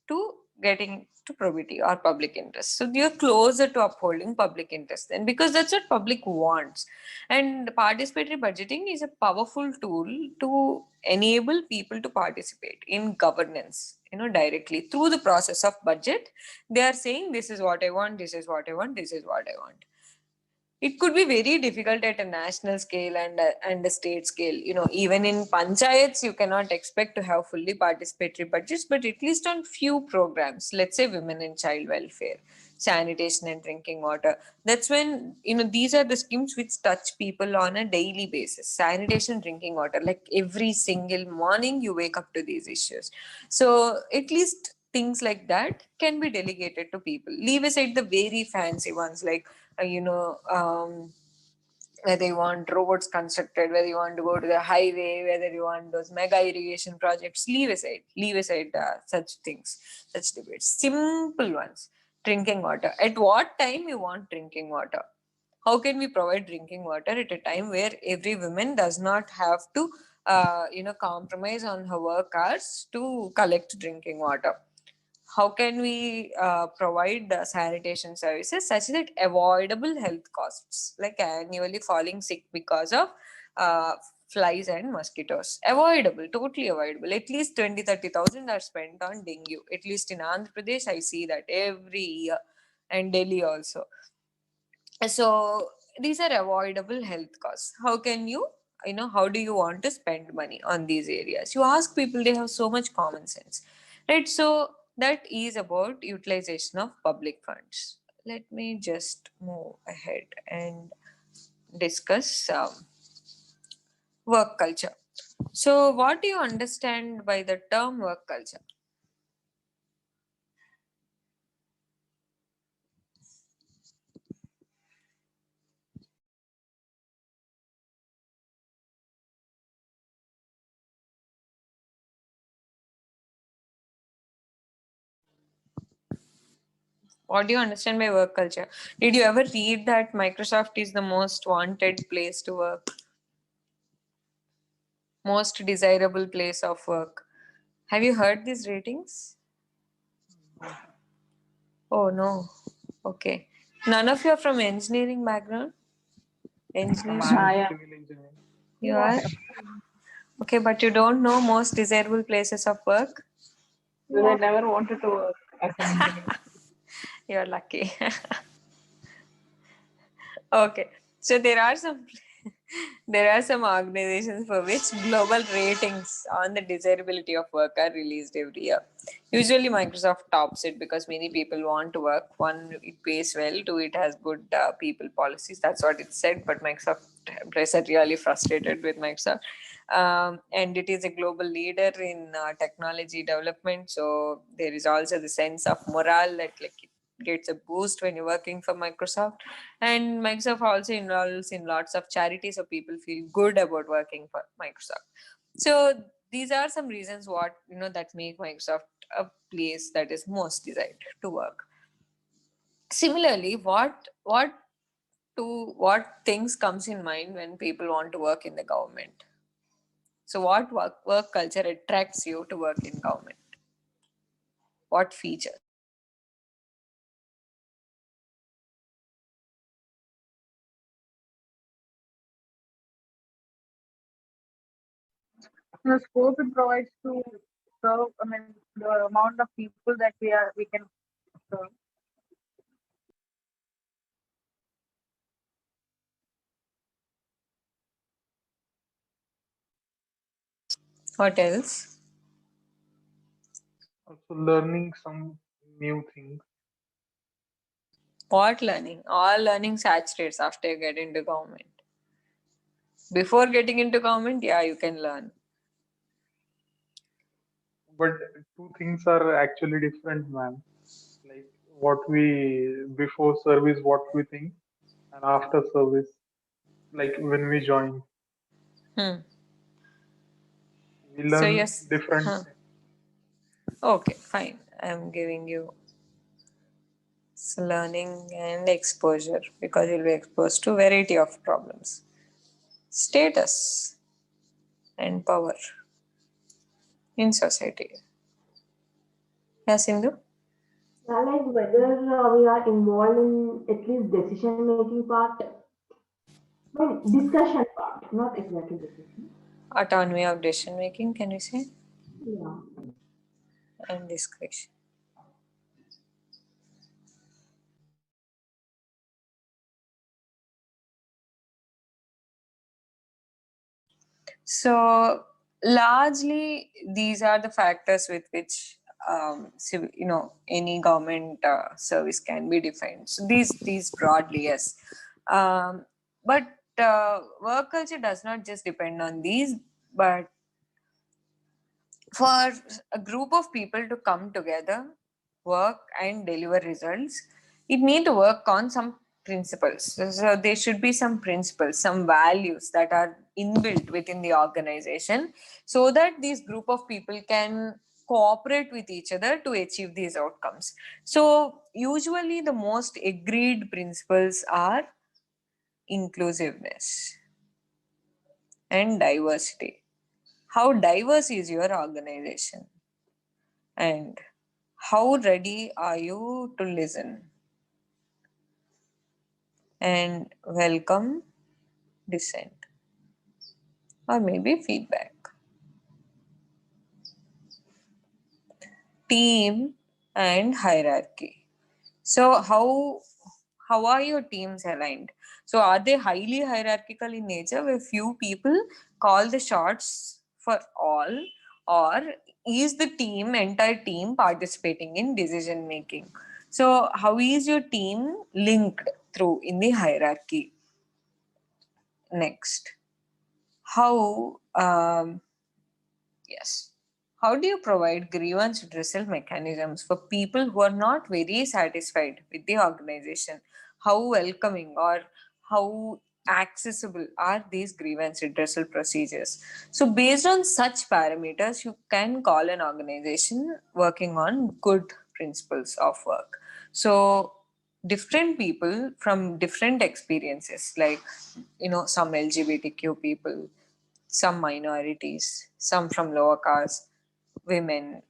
to getting to probity or public interest. So you're closer to upholding public interest then because that's what public wants. And participatory budgeting is a powerful tool to enable people to participate in governance, directly through the process of budget. They are saying, this is what I want, this is what I want, this is what I want. It could be very difficult at a national scale and a state scale. Even in panchayats, you cannot expect to have fully participatory budgets, but at least on few programs, let's say women and child welfare, sanitation and drinking water. That's when, these are the schemes which touch people on a daily basis. Sanitation, drinking water, like every single morning you wake up to these issues. So at least things like that can be delegated to people. Leave aside the very fancy ones like whether you want roads constructed, whether you want to go to the highway, whether you want those mega irrigation projects, leave aside such things, such debates. Simple ones. Drinking water. At what time you want drinking water? How can we provide drinking water at a time where every woman does not have to, compromise on her work hours to collect drinking water? How can we provide sanitation services such that avoidable health costs like annually falling sick because of uh, flies and mosquitoes, avoidable, totally avoidable? At least 20-30,000 are spent on dengue, at least in Andhra Pradesh. I see that every year, and Delhi also. So these are avoidable health costs. How can how do you want to spend money on these areas? You ask people, they have so much common sense, right? So that is about utilization of public funds. Let me just move ahead and discuss work culture. So what do you understand by the term work culture? What do you understand by work culture? Did you ever read that Microsoft is the most wanted place to work, most desirable place of work? Have you heard these ratings? Oh no. Okay. None of you are from engineering background? Engineers? I'm yeah. civil engineer. You Yeah. are? Okay, but you don't know most desirable places of work? Because I never wanted to work as an engineer. You're lucky. Okay, so there are some organizations for which global ratings on the desirability of work are released every year. Usually, Microsoft tops it because many people want to work. One, it pays well. Two, it has good people policies. That's what it said. But Microsoft press are really frustrated with Microsoft, and it is a global leader in technology development. So there is also the sense of morale that like it gets a boost when you're working for Microsoft. And Microsoft also involves in lots of charities, so people feel good about working for Microsoft. So these are some reasons what that make Microsoft a place that is most desired to work. Similarly, what things comes in mind when people want to work in the government? So what work culture attracts you to work in government? What features? The scope it provides to serve, I mean, the amount of people that we can serve. What else? Also learning some new things. What learning? All learning saturates after you get into government. Before getting into government, yeah, you can learn. But two things are actually different, man. Like what we before service, what we think, and after service, like when we join, Hmm. we So learn yes. different. Huh. Okay, fine. I'm giving you learning and exposure because you'll be exposed to variety of problems. Status and power in society. Yes, Sindhu? Yeah, like whether we are involved in at least decision making part, I mean, discussion part, not exactly decision. Autonomy of decision making, can you say? Yeah. And discretion. So largely these are the factors with which any government service can be defined. So these broadly, yes. But work culture does not just depend on these, but for a group of people to come together, work and deliver results, it need to work on some principles. So there should be some principles, some values that are inbuilt within the organization so that this group of people can cooperate with each other to achieve these outcomes. So usually the most agreed principles are inclusiveness and diversity. How diverse is your organization? And how ready are you to listen and welcome dissent or maybe feedback? Team and hierarchy. So how are your teams aligned? So are they highly hierarchical in nature where few people call the shots for all, or is the entire team participating in decision making? So how is your team linked through in the hierarchy? Next, how yes, how do you provide grievance redressal mechanisms for people who are not very satisfied with the organization? How welcoming or how accessible are these grievance redressal procedures? So, based on such parameters, you can call an organization working on good principles of work. So, different people from different experiences, like some LGBTQ people, some minorities, some from lower caste, women,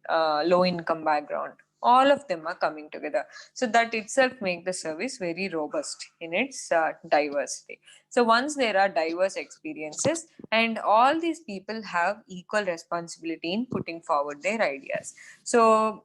low income background, All of them are coming together. So that itself make the service very robust in its diversity. So once there are diverse experiences and all these people have equal responsibility in putting forward their ideas, so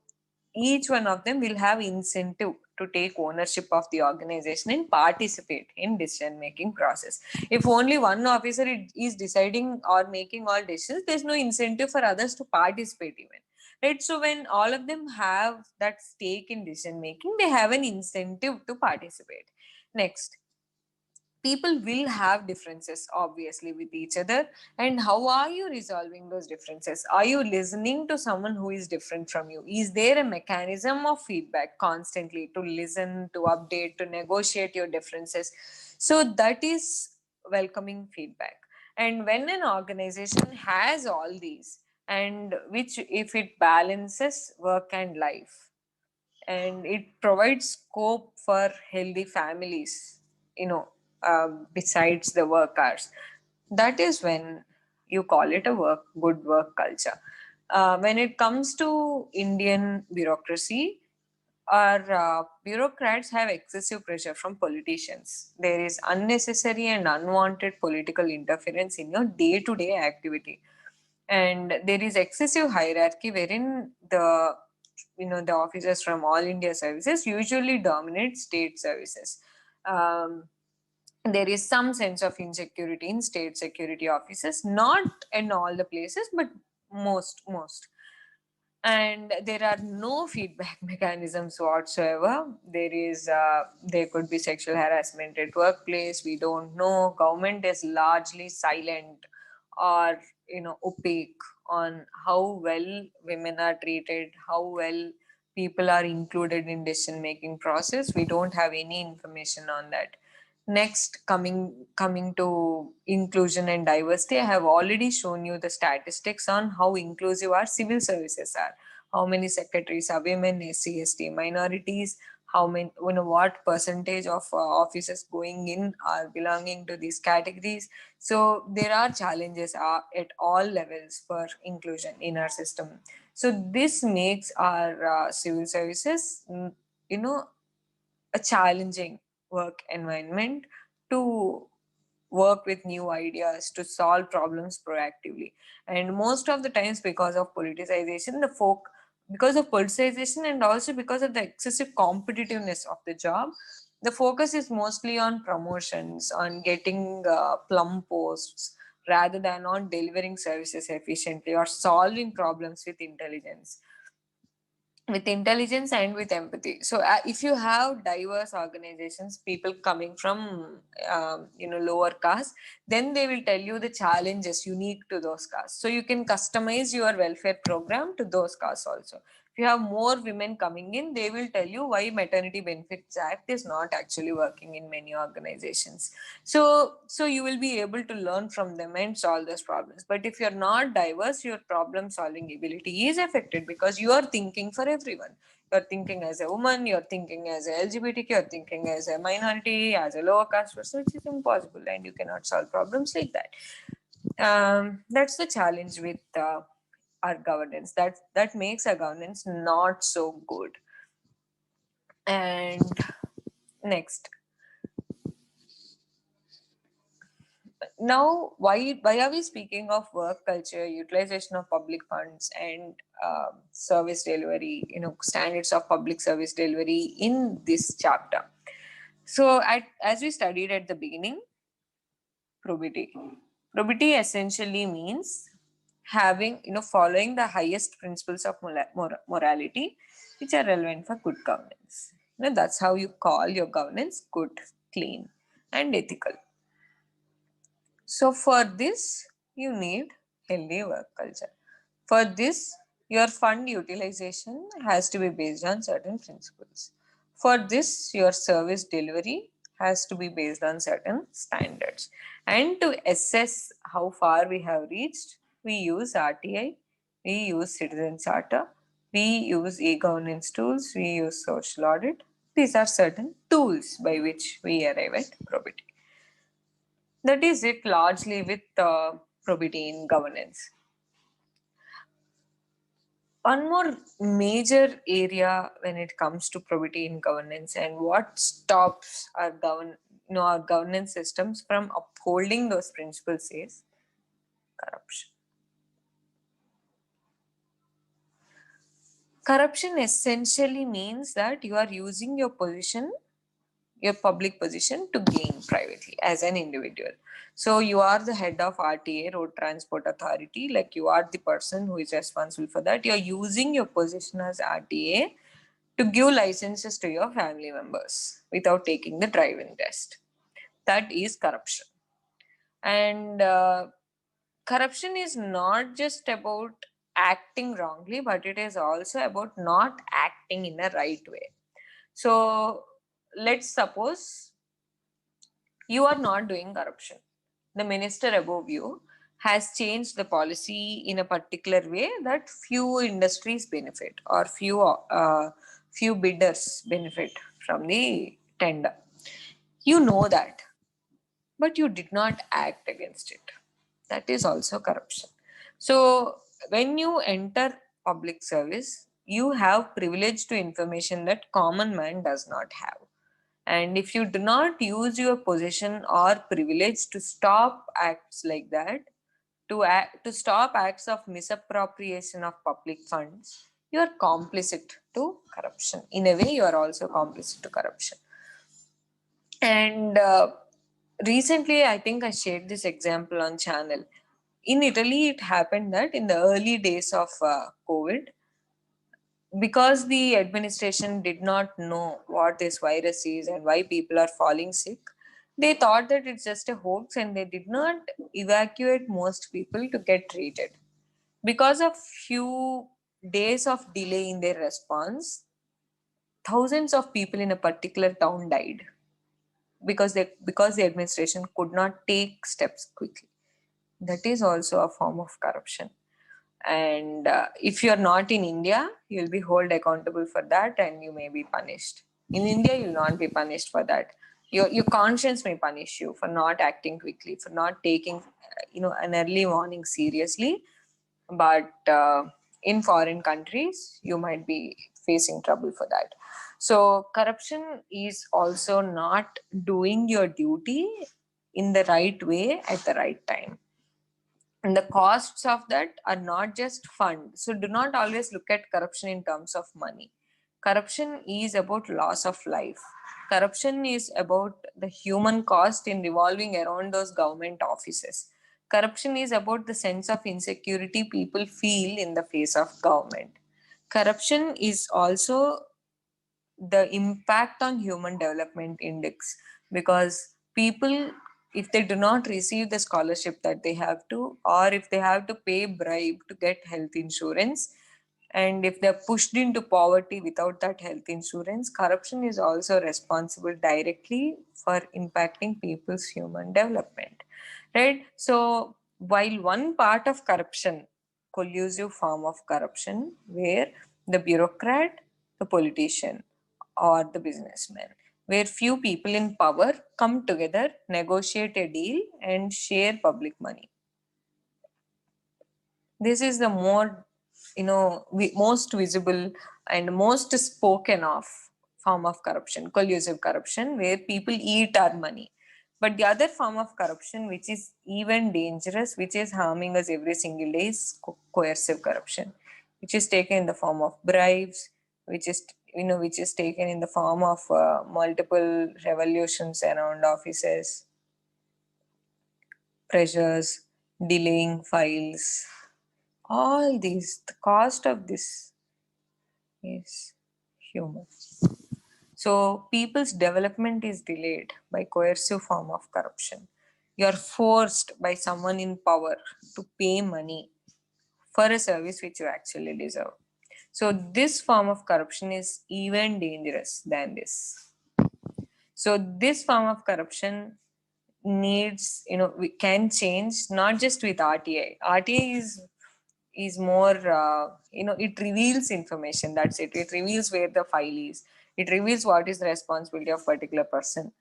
each one of them will have incentive to take ownership of the organization and participate in decision making process. If only one officer is deciding or making all decisions, there's no incentive for others to participate even, right? So when all of them have that stake in decision making, they have an incentive to participate. Next, people will have differences obviously with each other, and how are you resolving those differences? Are you listening to someone who is different from you? Is there a mechanism of feedback constantly to listen, to update, to negotiate your differences? So that is welcoming feedback. And when an organization has all these, and which if it balances work and life, and it provides scope for healthy families, you know, besides the work hours, that is when you call it a good work culture. When it comes to Indian bureaucracy, our bureaucrats have excessive pressure from politicians. There is unnecessary and unwanted political interference in your day-to-day activity, and there is excessive hierarchy wherein the officers from all India services usually dominate state services. um, there is some sense of insecurity in state security offices, not in all the places but most. And there are no feedback mechanisms whatsoever. There could be sexual harassment at workplace, we don't know. Government is largely silent or opaque on how well women are treated, how well people are included in decision making process. We don't have any information on that. Next, coming to inclusion and diversity, I have already shown you the statistics on how inclusive our civil services are. How many secretaries are women, SC/ST, minorities, how many, what percentage of officers going in are belonging to these categories. So there are challenges at all levels for inclusion in our system. So this makes our civil services, you know, a challenging work environment to work with new ideas, to solve problems proactively. And most of the times, because of politicization and also because of the excessive competitiveness of the job, the focus is mostly on promotions, on getting plum posts, rather than on delivering services efficiently or solving problems with intelligence and with empathy. So if you have diverse organizations, people coming from lower caste, then they will tell you the challenges unique to those castes, so you can customize your welfare program to those castes also. If you have more women coming in, they will tell you why maternity benefits act is not actually working in many organizations. So you will be able to learn from them and solve those problems. But if you're not diverse, your problem solving ability is affected, because you are thinking for everyone. You're thinking as a woman, you're thinking as a LGBTQ, you're thinking as a minority, as a lower caste person, which is impossible, and you cannot solve problems like that. That's the challenge with our governance. That makes our governance not so good. And next, now, why are we speaking of work culture, utilization of public funds, and service delivery, standards of public service delivery in this chapter? So as we studied at the beginning, probity essentially means following the highest principles of morality, which are relevant for good governance. That's how you call your governance good, clean, and ethical. So for this, you need healthy work culture. For this, your fund utilization has to be based on certain principles. For this, your service delivery has to be based on certain standards. And to assess how far we have reached, we use RTI, we use Citizen Charter, we use e-governance tools, we use social audit. These are certain tools by which we arrive at probity. That is it largely with probity in governance. one more major area when it comes to probity in governance and what stops our our governance systems from upholding those principles is corruption. Corruption essentially means that you are using your position, your public position, to gain privately as an individual. So you are the head of RTA, Road Transport Authority, like you are the person who is responsible for that. You're using your position as RTA to give licenses to your family members without taking the driving test. That is corruption. And corruption is not just about acting wrongly, but it is also about not acting in a right way. So let's suppose you are not doing corruption. The minister above you has changed the policy in a particular way that few industries benefit or few bidders benefit from the tender. You know that, but you did not act against it. That is also corruption. So when you enter public service, you have privilege to information that common man does not have. And if you do not use your position or privilege to stop acts like that, to stop acts of misappropriation of public funds, you are complicit to corruption. In a way, you are also complicit to corruption. And recently, I think I shared this example on channel. In Italy, it happened that in the early days of COVID, because the administration did not know what this virus is and why people are falling sick, they thought that it's just a hoax and they did not evacuate most people to get treated. Because of few days of delay in their response, thousands of people in a particular town died because the administration could not take steps quickly. That is also a form of corruption. And if you're not in India, you'll be held accountable for that and you may be punished. In India, you'll not be punished for that. Your conscience may punish you for not acting quickly, for not taking an early warning seriously. But in foreign countries, you might be facing trouble for that. So corruption is also not doing your duty in the right way at the right time. And the costs of that are not just fund. So do not always look at corruption in terms of money. Corruption is about loss of life. Corruption is about the human cost in revolving around those government offices. Corruption is about the sense of insecurity people feel in the face of government. Corruption is also the impact on human development index, because people, if they do not receive the scholarship that they have to, or if they have to pay bribe to get health insurance, and if they're pushed into poverty without that health insurance, corruption is also responsible directly for impacting people's human development, right? So while one part of corruption, collusive form of corruption, where the bureaucrat, the politician, or the businessman, where few people in power come together, negotiate a deal, and share public money. This is the most visible and most spoken of form of corruption, collusive corruption, where people eat our money. But the other form of corruption, which is even dangerous, which is harming us every single day, is coercive corruption, which is taken in the form of bribes, which is taken in the form of multiple revolutions around offices, pressures, delaying files. All these, the cost of this is human. So people's development is delayed by coercive form of corruption. You are forced by someone in power to pay money for a service which you actually deserve. So this form of corruption is even dangerous than this. So this form of corruption needs, we can change not just with RTA. RTA is more, it reveals information. That's it. It reveals where the file is. It reveals what is the responsibility of particular person.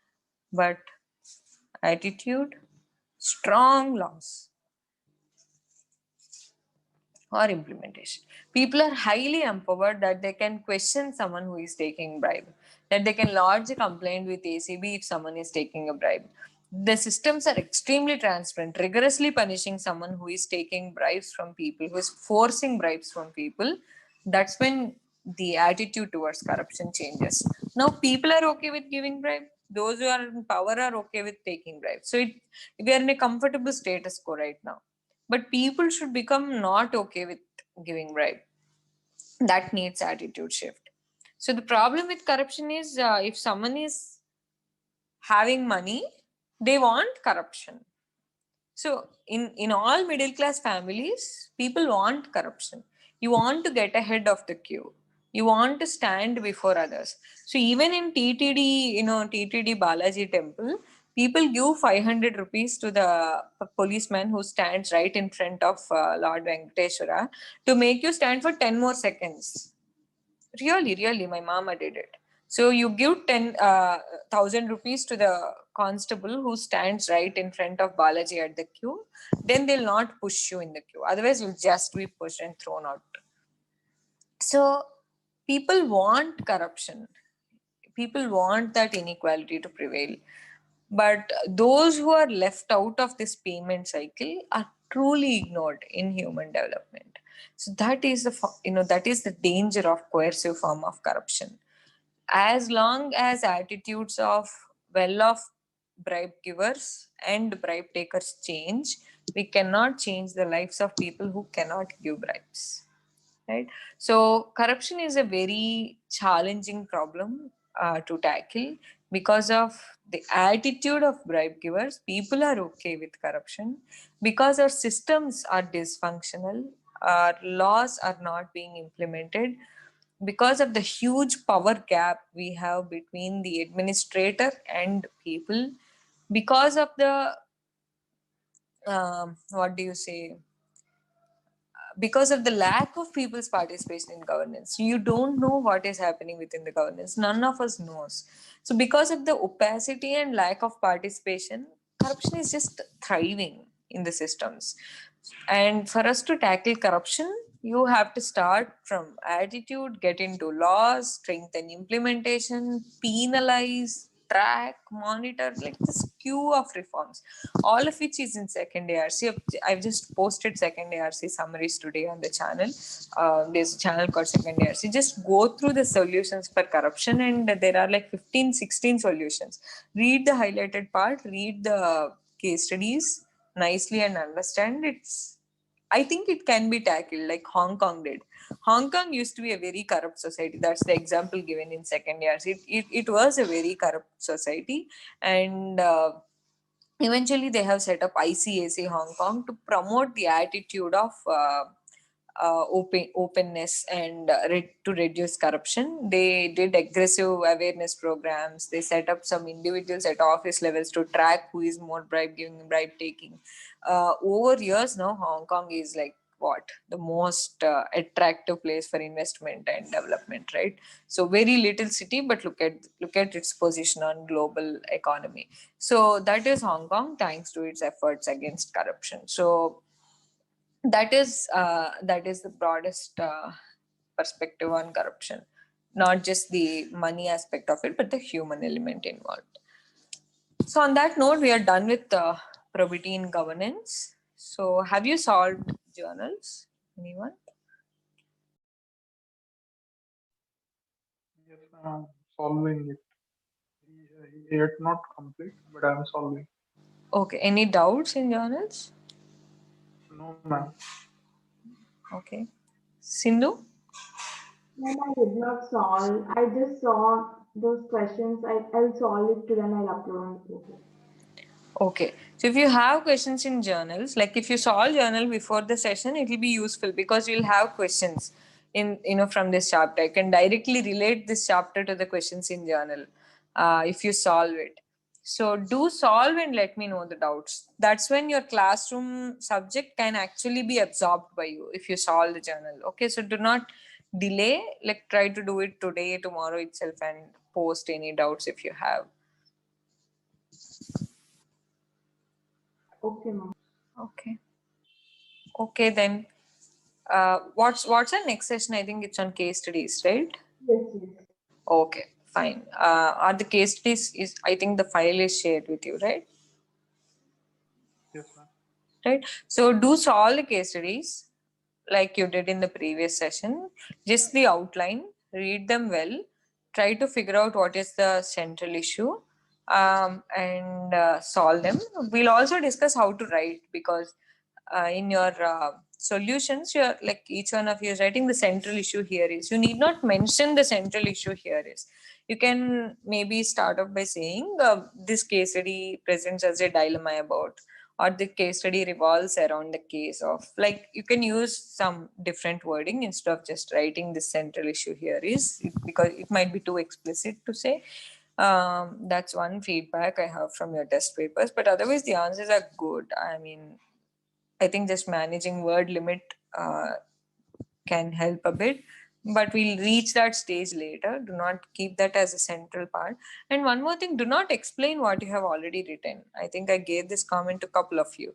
But attitude, strong laws, or implementation. People are highly empowered that they can question someone who is taking bribe, that they can lodge a complaint with ACB if someone is taking a bribe. The systems are extremely transparent, rigorously punishing someone who is taking bribes from people, who is forcing bribes from people. That's when the attitude towards corruption changes. Now people are okay with giving bribe. Those who are in power are okay with taking bribes. So we are in a comfortable status quo right now. But people should become not okay with giving bribe. That needs attitude shift. So the problem with corruption is if someone is having money, they want corruption. So in all middle class families, people want corruption. You want to get ahead of the queue. You want to stand before others. So even in TTD, TTD Balaji temple, people give 500 rupees to the policeman who stands right in front of Lord Venkateshwara to make you stand for 10 more seconds. Really, my mama did it. So you give 10,000 rupees to the constable who stands right in front of Balaji at the queue. Then they'll not push you in the queue. Otherwise, you'll just be pushed and thrown out. So people want corruption. People want that inequality to prevail. But those who are left out of this payment cycle are truly ignored in human development. So that is that is the danger of coercive form of corruption. As long as attitudes of well-off bribe givers and bribe takers change, we cannot change the lives of people who cannot give bribes. Right? So corruption is a very challenging problem to tackle because of the attitude of bribe givers. People are okay with corruption because our systems are dysfunctional, our laws are not being implemented, because of the huge power gap we have between the administrator and people, because of the what do you say, because of the lack of people's participation in governance. You don't know what is happening within the governance. None of us knows. So because of the opacity and lack of participation, corruption is just thriving in the systems. And for us to tackle corruption, you have to start from attitude, get into laws, strengthen implementation, penalize, track, monitor, like this queue of reforms, all of which is in second ARC. I've just posted second ARC summaries today on the channel. There's a channel called second ARC. Just go through the solutions for corruption, and there are like 15, 16 solutions. Read the highlighted part, read the case studies nicely and understand. I think it can be tackled like Hong Kong did. Hong Kong used to be a very corrupt society. That's the example given in second years. It was a very corrupt society, and eventually they have set up ICAC Hong Kong to promote the attitude of openness and to reduce corruption. They did aggressive awareness programs. They set up some individuals at office levels to track who is more bribe giving and bribe taking. Over years now, Hong Kong is like the most attractive place for investment and development, right? So very little city, but look at its position on global economy. So that is Hong Kong, thanks to its efforts against corruption. So that is the broadest perspective on corruption, not just the money aspect of it, but the human element involved. So on that note, we are done with probity in governance. So have you solved journals? Anyone? Yes, I'm solving it. Yet not complete, but I'm solving. Okay. Any doubts in journals? No, ma'am. Okay. Sindhu? When I did not solve, I just saw those questions. I'll solve it to then I'll upload on the portal. Okay. So if you have questions in journals, like if you solve journal before the session, it will be useful because you'll have questions in from this chapter. I can directly relate this chapter to the questions in journal if you solve it. So do solve and let me know the doubts. That's when your classroom subject can actually be absorbed by you if you solve the journal. Okay. So do not delay, like try to do it today, tomorrow itself, and post any doubts if you have. Okay, ma'am. Okay. Okay, then what's our next session? I think it's on case studies, right? Yes, yes. Okay, fine. Are the case studies is, I think the file is shared with you, right? Yes, ma'am. Right. So do solve the case studies like you did in the previous session. Just the outline, read them well, try to figure out what is the central issue, and solve them. We'll also discuss how to write, because in your solutions, you're like each one of you is writing the central issue here is. You need not mention the central issue here is. You can maybe start off by saying this case study presents as a dilemma about, or the case study revolves around the case of, like you can use some different wording instead of just writing the central issue here is, because it might be too explicit to say. That's one feedback I have from your test papers, but otherwise the answers are good. I mean, I think just managing word limit can help a bit, but we'll reach that stage later. Do not keep that as a central part. And one more thing, do not explain what you have already written. I think I gave this comment to a couple of you.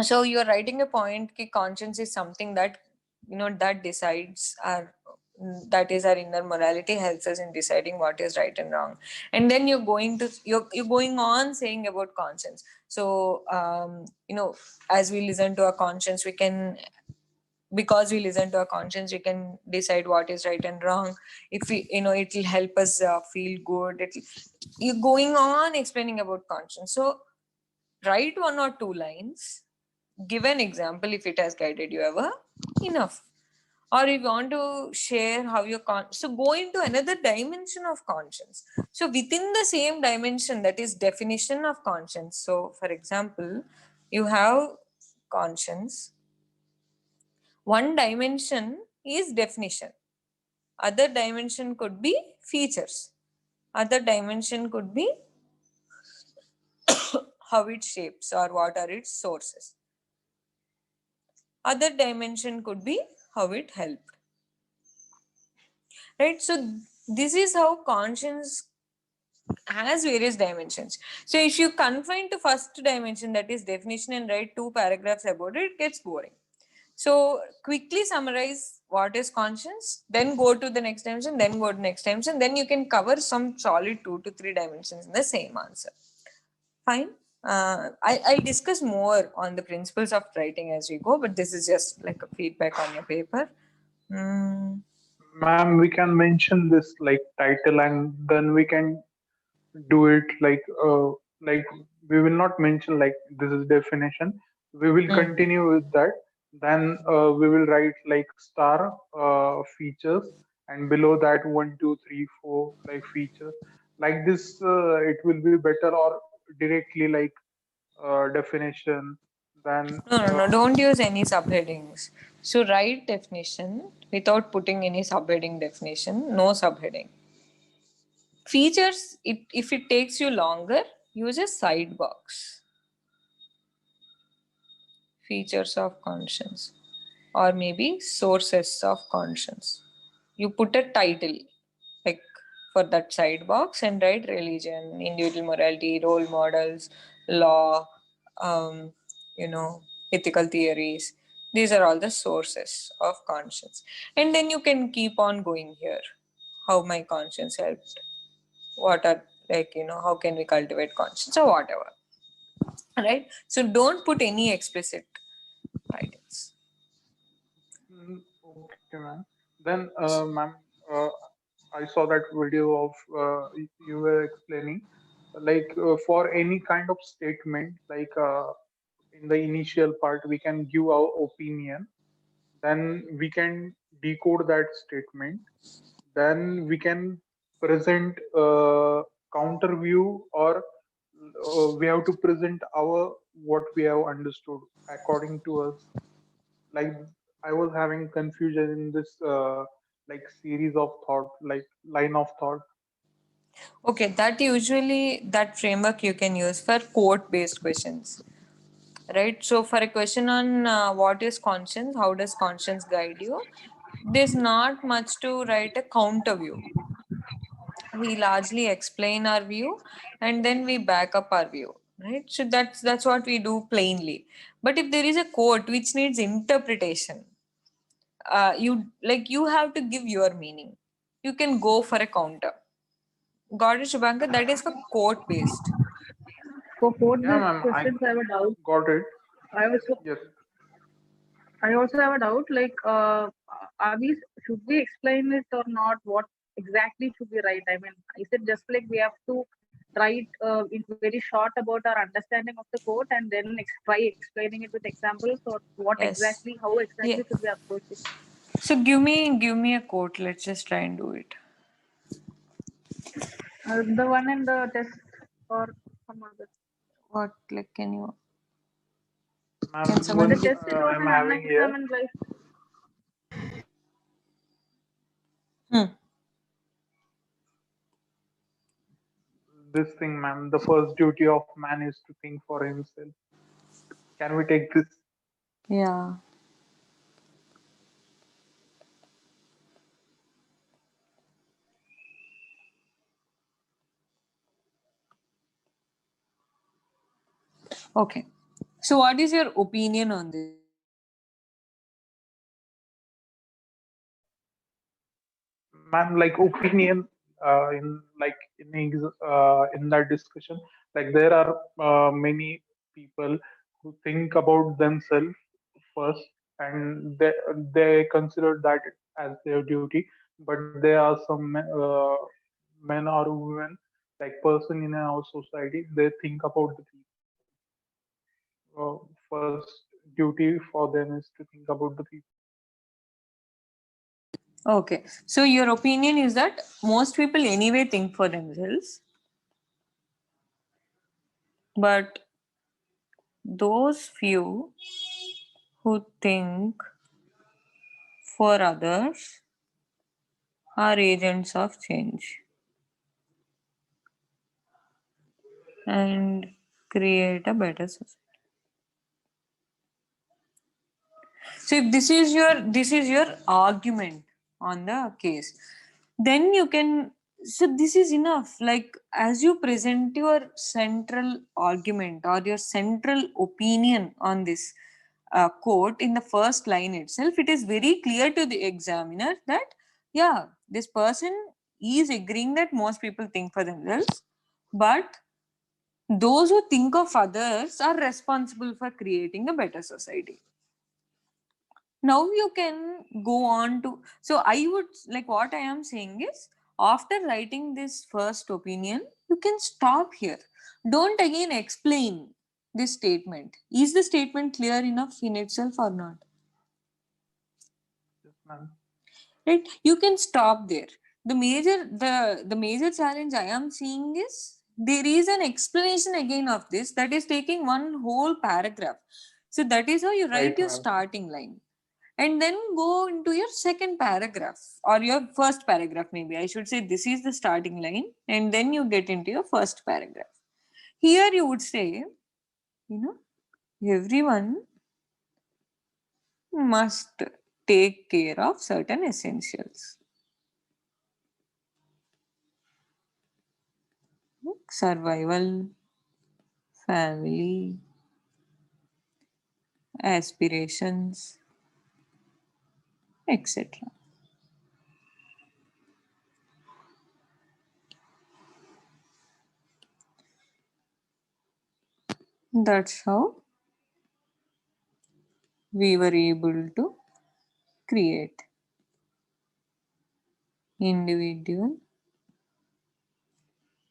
So you're writing a point ki conscience is something that, you know, that decides our, that is our inner morality, helps us in deciding what is right and wrong. And then you're going on saying about conscience. So you know, as we listen to our conscience, we can, because we listen to our conscience, we can decide what is right and wrong. If we, you know, it will help us feel good. You're going on explaining about conscience. So write 1 or 2 lines, give an example if it has guided you ever, enough. Or if you want to share how your so go into another dimension of conscience. So within the same dimension, that is definition of conscience. So for example, you have conscience. One dimension is definition. Other dimension could be features. Other dimension could be how it shapes or what are its sources. Other dimension could be how it helped. Right? So this is how conscience has various dimensions. So if you confine to first dimension, that is definition, and write 2 paragraphs about it, it gets boring. So quickly summarize what is conscience, then go to the next dimension, then go to next dimension, then you can cover some solid 2 to 3 dimensions in the same answer. Fine. I'll discuss more on the principles of writing as we go, but this is just like a feedback on your paper. Ma'am, we can mention this like title, and then we can do it like we will not mention like this is definition. We will continue with that. Then we will write like star features, and below that 1, 2, 3, 4 like features. Like this, it will be better, or directly like definition. Then No, don't use any subheadings. So write definition without putting any subheading definition, no subheading. Features, if it takes you longer, use a side box. Features of conscience, or maybe sources of conscience. You put a title like for that side box and write religion, individual morality, role models, law, you know, ethical theories. These are all the sources of conscience. And then you can keep on going here. How my conscience helped. What are, like, you know, how can we cultivate conscience or whatever. Right? So don't put any explicit titles. okay, ma'am. Then, ma'am, I saw that video of you were explaining, like for any kind of statement, like in the initial part, we can give our opinion, then we can decode that statement, then we can present counter view, or we have to present our what we have understood according to us. Like I was having confusion in this like series of thought, like line of thought. Okay, that usually, that framework you can use for quote based questions. Right? So for a question on what is conscience, how does conscience guide you, there's not much to write a counter view. We largely explain our view and then we back up our view. Right? So that's what we do plainly. But if there is a quote which needs interpretation, you have to give your meaning. You can go for a counter. Got it, Shubhankar? That is for court based. For both Yeah, these ma'am, I questions, I have a doubt. got it. I also Yes. I also have a doubt. Like, are we should we explain it or not? What exactly should we write? I mean, is it just like we have to write in very short about our understanding of the code and then try explaining it with examples, or what Yes. exactly? How Yeah. exactly should we approach it? So give me a quote. Let's just try and do it. The one in the test or some other. What like can you Ma'am, can The someone one give? test is on I'm an having here. unexamined life. Hmm. This thing, ma'am, the first duty of man is to think for himself. Can we take this? Yeah. Okay. So what is your opinion on this? Ma'am, like opinion in that discussion, like there are many people who think about themselves first, and they consider that as their duty. But there are some men or women, like person in our society, they think about the people. First duty for them is to think about the people. Okay. So your opinion is that most people anyway think for themselves, but those few who think for others are agents of change and create a better society. So if this is your argument on the case, then you can, so this is enough. Like as you present your central argument or your central opinion on this quote in the first line itself, it is very clear to the examiner that yeah, this person is agreeing that most people think for themselves, but those who think of others are responsible for creating a better society. Now you can go on to, so I would like, what I am saying is, after writing this first opinion, you can stop here. Don't again explain this statement. Is the statement clear enough in itself or not? Yes, ma'am. Right, you can stop there. The major challenge I am seeing is there is an explanation again of this that is taking one whole paragraph. So that is how you write Right, your ma'am. starting line, and then go into your second paragraph or your first paragraph. Maybe I should say this is the starting line, and then you get into your first paragraph. Here you would say, you know, everyone must take care of certain essentials, like survival, family, aspirations, etc. That's how we were able to create individual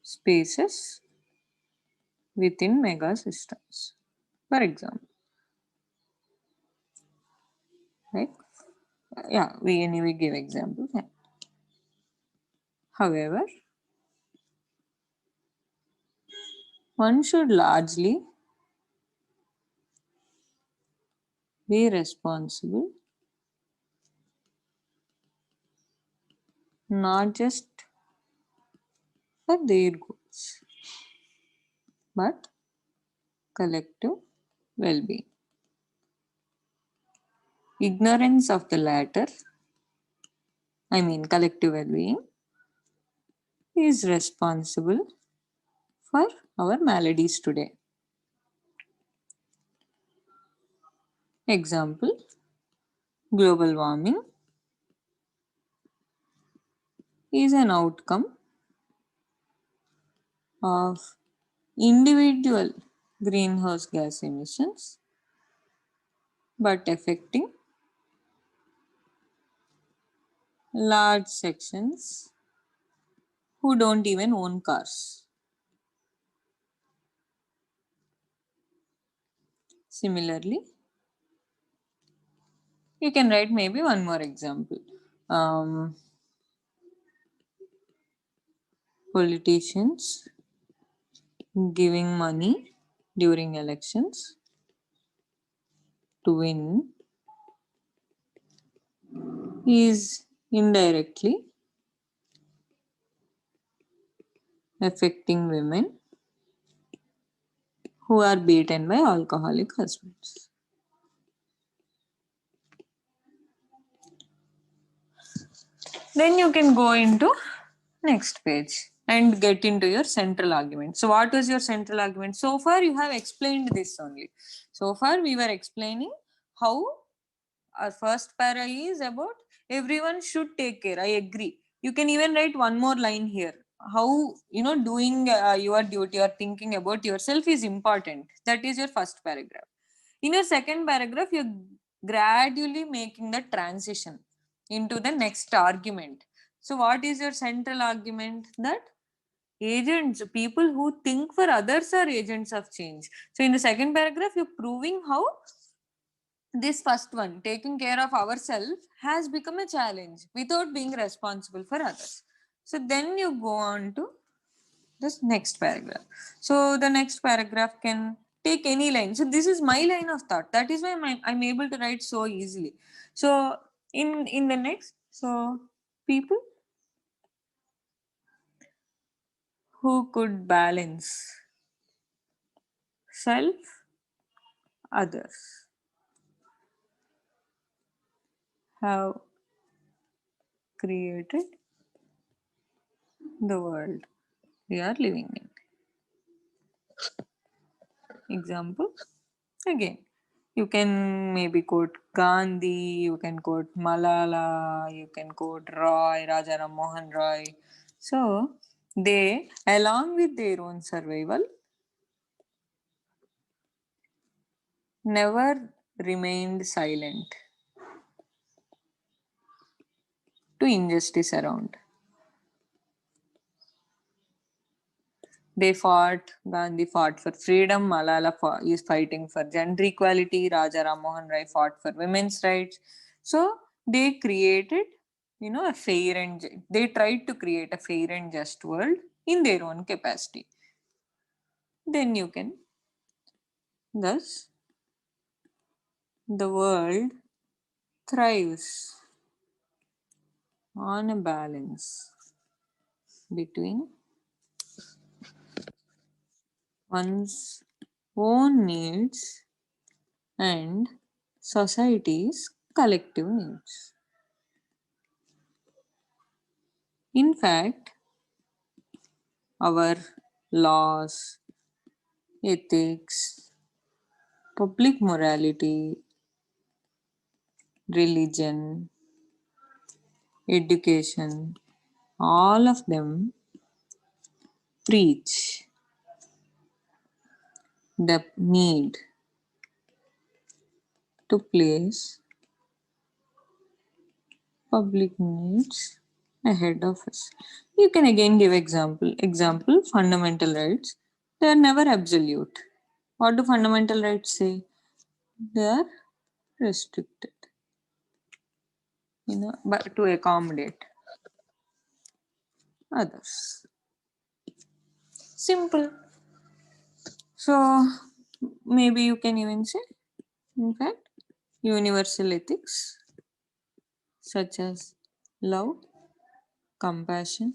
spaces within mega systems. For example, like, yeah, we anyway give examples. Yeah. However, one should largely be responsible not just for their goals, but collective well being. Ignorance of the latter, I mean collective well being, is responsible for our maladies today. Example, global warming is an outcome of individual greenhouse gas emissions but affecting large sections who don't even own cars. Similarly, you can write maybe one more example. Politicians giving money during elections to win is indirectly affecting women who are beaten by alcoholic husbands. Then you can go into next page and get into your central argument. So what was your central argument? So far you have explained this only. So far we were explaining how our first para is about everyone should take care. I agree. You can even write one more line here. How, doing your duty or thinking about yourself is important. That is your first paragraph. In your second paragraph, you're gradually making the transition into the next argument. So what is your central argument? That agents, people who think for others, are agents of change. So in the second paragraph, you're proving how this first one, taking care of ourselves, has become a challenge without being responsible for others. So then you go on to this next paragraph. So the next paragraph can take any line. So this is my line of thought. That is why I'm able to write so easily. So in the next, so people who could balance self, others, have created the world we are living in. Example, again, you can maybe quote Gandhi, you can quote Malala, you can quote Roy, Raja Ram Mohan Roy. So they, along with their own survival, never remained silent to injustice around. They fought, Gandhi fought for freedom, Malala is fighting for gender equality, Raja Ram Mohan Roy fought for women's rights. So they created, a fair and they tried to create a fair and just world in their own capacity. Then you can, thus, the world thrives on a balance between one's own needs and society's collective needs. In fact, our laws, ethics, public morality, religion, education, all of them preach the need to place public needs ahead of us. You can again give example. Example, fundamental rights. They are never absolute. What do fundamental rights say? They are restricted, but to accommodate others. Simple. So maybe you can even say, in fact, universal ethics such as love, compassion,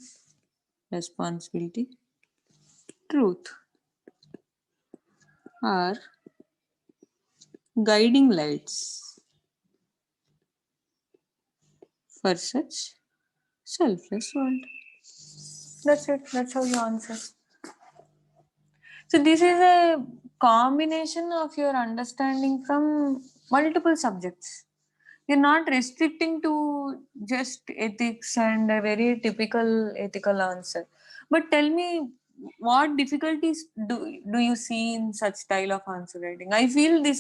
responsibility, truth are guiding lights for such selfless world. That's it. That's how you answer. So this is a combination of your understanding from multiple subjects. You're not restricting to just ethics and a very typical ethical answer. But tell me, what difficulties do you see in such style of answer writing? I feel this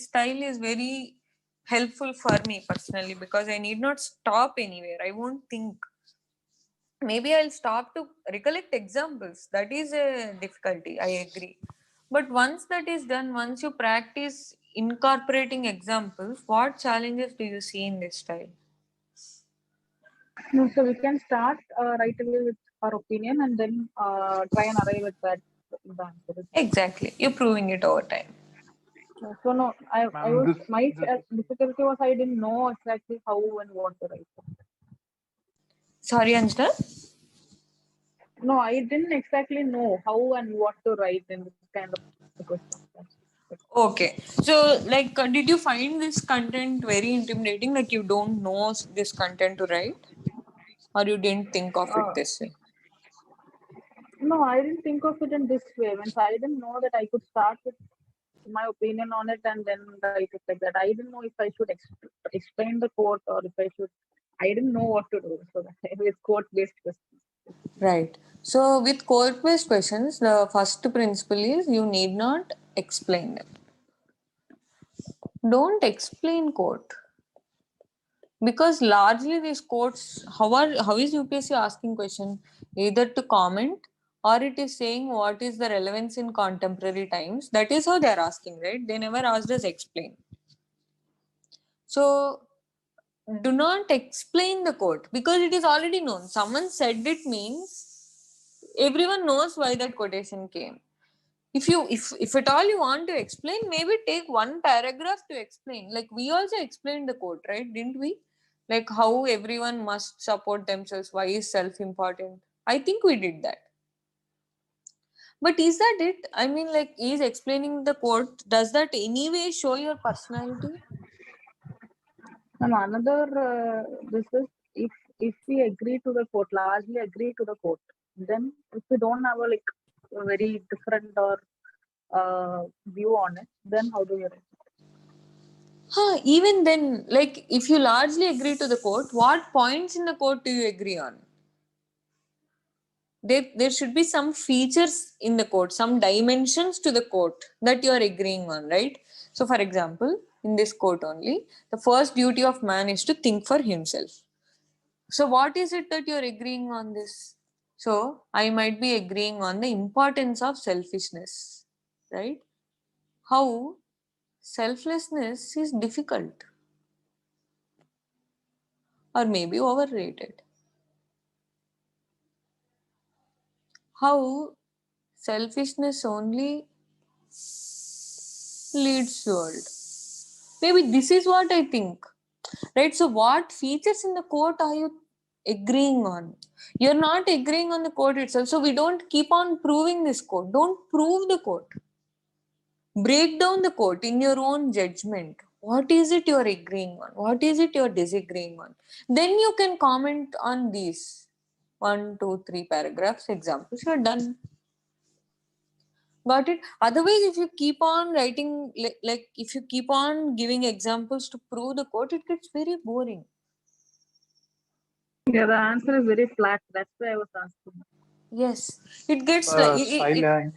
style is very helpful for me personally because I need not stop anywhere. I won't think. Maybe I'll stop to recollect examples. That is a difficulty. I agree. But once that is done, once you practice incorporating examples, what challenges do you see in this style? No, so we can start right away with our opinion and then try and arrive at that the answer. Exactly. You're proving it over time. So no, I Ma'am, was my this difficulty was I didn't know exactly how and what to write. Sorry, Anjana? No, I didn't exactly know how and what to write in this kind of question. Okay. So, like, did you find this content very intimidating? Like, you don't know this content to write? Or you didn't think of it Uh, this way? no, I didn't think of it in this way. Means I didn't know that I could start with my opinion on it and then write it like that. I didn't know if I should explain the quote or if I should. I didn't know what to do. So that with quote-based questions. Right. So, with quote based questions, the first principle is you need not explain them. Don't explain quote. Because largely these quotes, how is UPSC asking question? Either to comment or it is saying what is the relevance in contemporary times. That is how they are asking, right? They never asked us explain. So do not explain the quote because it is already known. Someone said it means everyone knows why that quotation came. If at all you want to explain, maybe take one paragraph to explain. Like we also explained the quote, right? Didn't we? Like how everyone must support themselves. Why is self important? I think we did that. But is that it? I mean, like, is explaining the quote, does that anyway show your personality? And another this is if we agree to the quote, largely agree to the quote, then if we don't have a like a very different or view on it, then how do you write? Even then, like, if you largely agree to the quote, what points in the quote do you agree on? There should be some features in the quote, some dimensions to the quote that you are agreeing on, right? So, for example, in this quote only, the first duty of man is to think for himself. So, what is it that you are agreeing on this? So, I might be agreeing on the importance of selfishness, right? How selflessness is difficult or maybe overrated. How selfishness only leads the world. Maybe this is what I think, right? So, what features in the quote are you agreeing on? You're not agreeing on the quote itself. So, we don't keep on proving this quote. Don't prove the quote. Break down the quote in your own judgment. What is it you're agreeing on? What is it you're disagreeing on? Then you can comment on these 1, 2, 3 paragraphs, examples. You're done. Got it? Otherwise, if you keep on writing, like if you keep on giving examples to prove the quote, it gets very boring. Yeah, the answer is very flat. That's why I was asking. Yes, it gets like. style.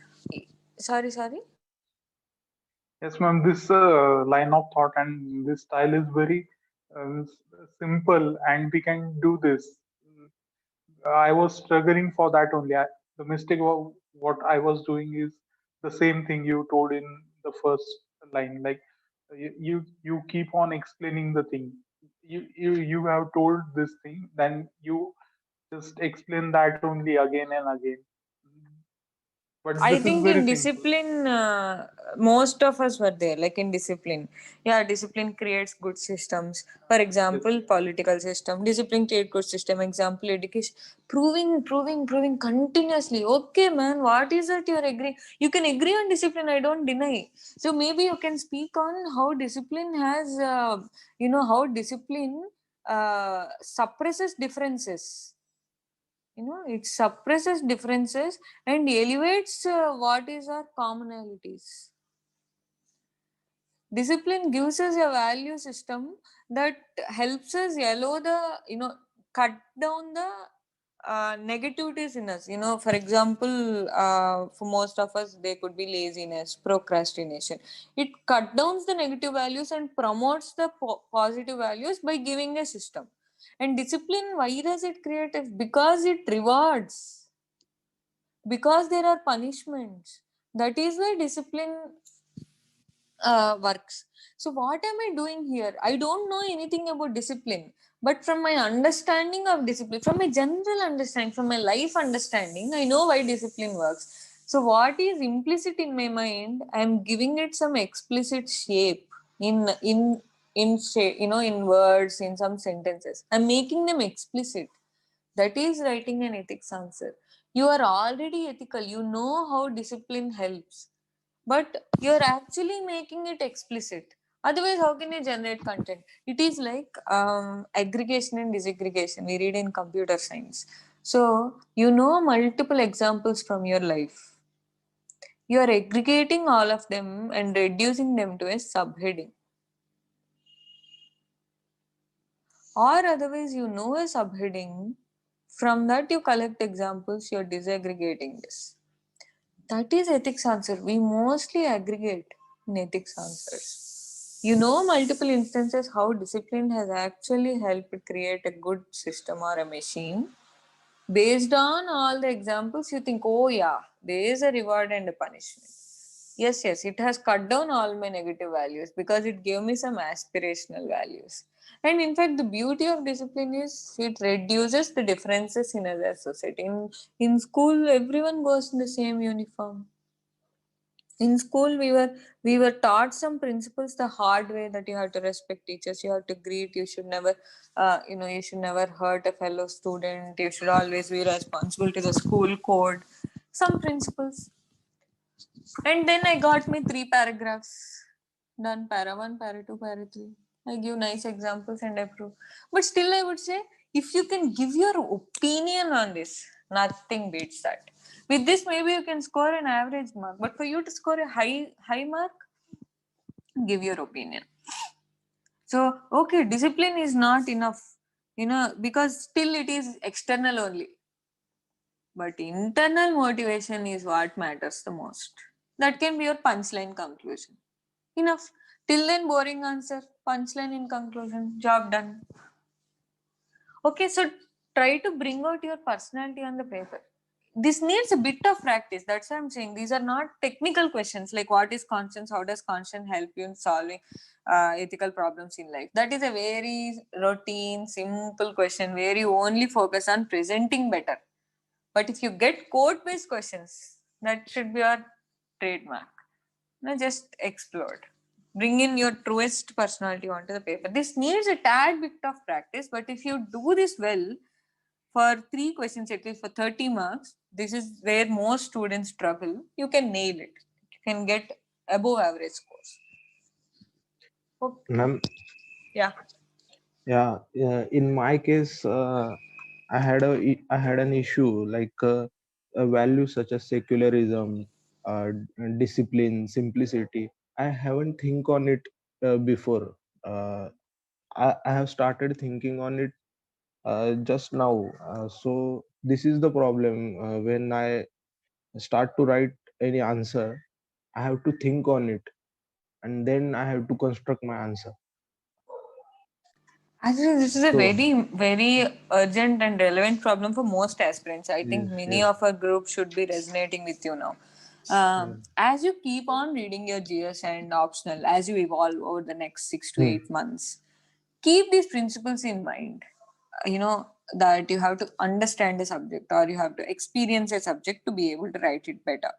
Sorry. Yes, ma'am. This line of thought and this style is very simple, and we can do this. I was struggling for that only. The mistake of what I was doing is the same thing you told in the first line. Like you keep on explaining the thing. You have told this thing, then you just explain that only again and again. But I this is think very in simple. discipline, most of us were there. Like in discipline, yeah, discipline creates good systems. For Yes. example, political system, discipline creates good system. Example, education, proving continuously. Okay, man, what is it you're agreeing? You can agree on discipline. I don't deny. So maybe you can speak on how discipline has, how discipline suppresses differences. It suppresses differences and elevates what is our commonalities. Discipline gives us a value system that helps us yellow the, cut down the negativities in us. For example, for most of us, there could be laziness, procrastination. It cut downs the negative values and promotes the positive values by giving a system. And discipline, why does it create? Because it rewards, because there are punishments. That is why discipline works. So what am I doing here? I don't know anything about discipline, but from my understanding of discipline, from my general understanding, from my life understanding, I know why discipline works. So what is implicit in my mind, I'm giving it some explicit shape in shape, in words, in some sentences. I'm making them explicit. That is writing an ethics answer. You are already ethical. You know how discipline helps, but you're actually making it explicit. Otherwise, how can you generate content? It is like aggregation and disaggregation. We read in computer science. So, multiple examples from your life. You are aggregating all of them and reducing them to a subheading. Or otherwise, a subheading. From that, you collect examples, you're disaggregating this. That is ethics answer. We mostly aggregate in ethics answers. Multiple instances how discipline has actually helped create a good system or a machine. Based on all the examples, you think, oh yeah, there is a reward and a punishment. Yes, it has cut down all my negative values because it gave me some aspirational values. And in fact, the beauty of discipline is it reduces the differences in other society. In school, everyone goes in the same uniform. In school, we were taught some principles the hard way, that you have to respect teachers, you have to greet, you should never you should never hurt a fellow student, you should always be responsible to the school code, some principles. And then I got me 3 paragraphs done, para 1, para 2, para 3. I give nice examples and I prove. But still, I would say, if you can give your opinion on this, nothing beats that. With this, maybe you can score an average mark. But for you to score a high mark, give your opinion. So, okay, discipline is not enough, because still it is external only. But internal motivation is what matters the most. That can be your punchline conclusion. Enough. Till then, boring answer, punchline in conclusion, job done. Okay, so try to bring out your personality on the paper. This needs a bit of practice. That's what I'm saying. These are not technical questions like what is conscience, how does conscience help you in solving ethical problems in life. That is a very routine, simple question where you only focus on presenting better. But if you get code-based questions, that should be your trademark. Just explode. Bring in your truest personality onto the paper. This needs a tad bit of practice, but if you do this well, for 3 questions, at least for 30 marks, this is where most students struggle. You can nail it. You can get above average scores. Okay. Ma'am, Yeah. yeah, in my case, I had an issue like a value such as secularism, discipline, simplicity. I haven't think on it before. Uh, I have started thinking on it just now. So this is the problem. When I start to write any answer, I have to think on it, and then I have to construct my answer. Actually, this is a So very, very urgent and relevant problem for most aspirants. I think yes, many yes. of our group should be resonating with you now. Mm. As you keep on reading your GS and optional, as you evolve over the next 6 to 8 months, keep these principles in mind. That you have to understand a subject or you have to experience a subject to be able to write it better.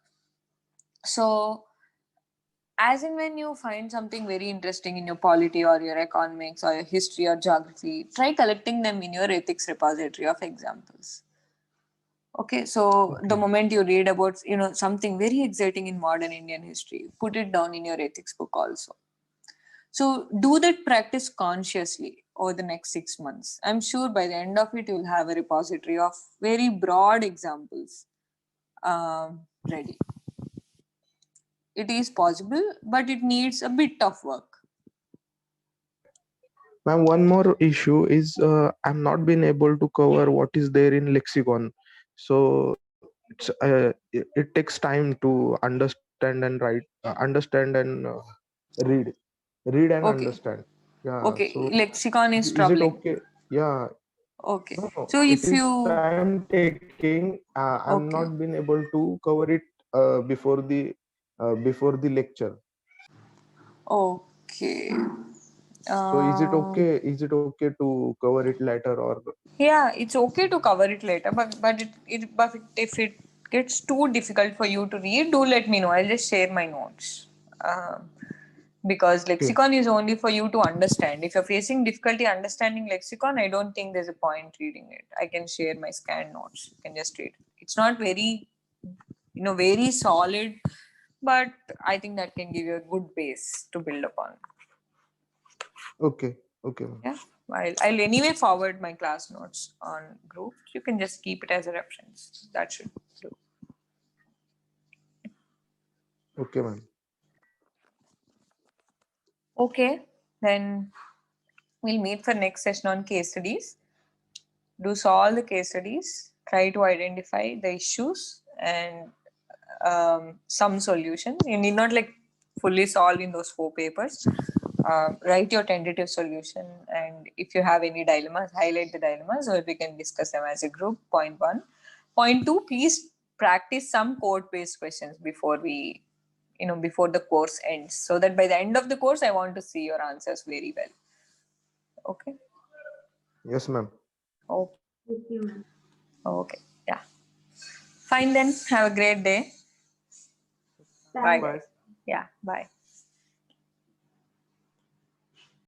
So, as in when you find something very interesting in your polity or your economics or your history or geography, try collecting them in your ethics repository of examples. Okay, so the Okay. moment you read about something very exciting in modern Indian history, put it down in your ethics book also. So do that practice consciously over the next 6 months. I'm sure by the end of it, you'll have a repository of very broad examples ready. it is possible, but it needs a bit of work. Ma'am, one more issue is I'm not been able to cover what is there in lexicon. So it takes time to understand and write, understand and read, read and Okay. understand. Yeah. Okay. So Lexicon is is it troubling. okay? Yeah. Okay. No, So it if is you time taking. I'm okay. not been able to cover it before the lecture. Okay. So is it Um, okay? Is it okay to cover it later or? yeah, it's okay to cover it later, but if it gets too difficult for you to read, do let me know. I'll just share my notes. Because Okay. lexicon is only for you to understand. If you're facing difficulty understanding lexicon, I don't think there's a point reading it. I can share my scanned notes. You can just read. It's not very, very solid, but I think that can give you a good base to build upon. Okay. Okay, ma'am. Yeah. I'll anyway forward my class notes on group. You can just keep it as a reference. That should do. Okay, ma'am. Okay, then we'll meet for next session on case studies. Do solve the case studies. Try to identify the issues and some solution. You need not like fully solve in those 4 papers. Write your tentative solution, and if you have any dilemmas, highlight the dilemmas, or we can discuss them as a group. Point 1. Point 2, please practice some code-based questions before before the course ends, so that by the end of the course, I want to see your answers very well. Okay. Yes, ma'am. Okay. Thank you, ma'am. Okay. Yeah. Fine then. Have a great day. Thank Bye, you. guys. Yeah. Bye.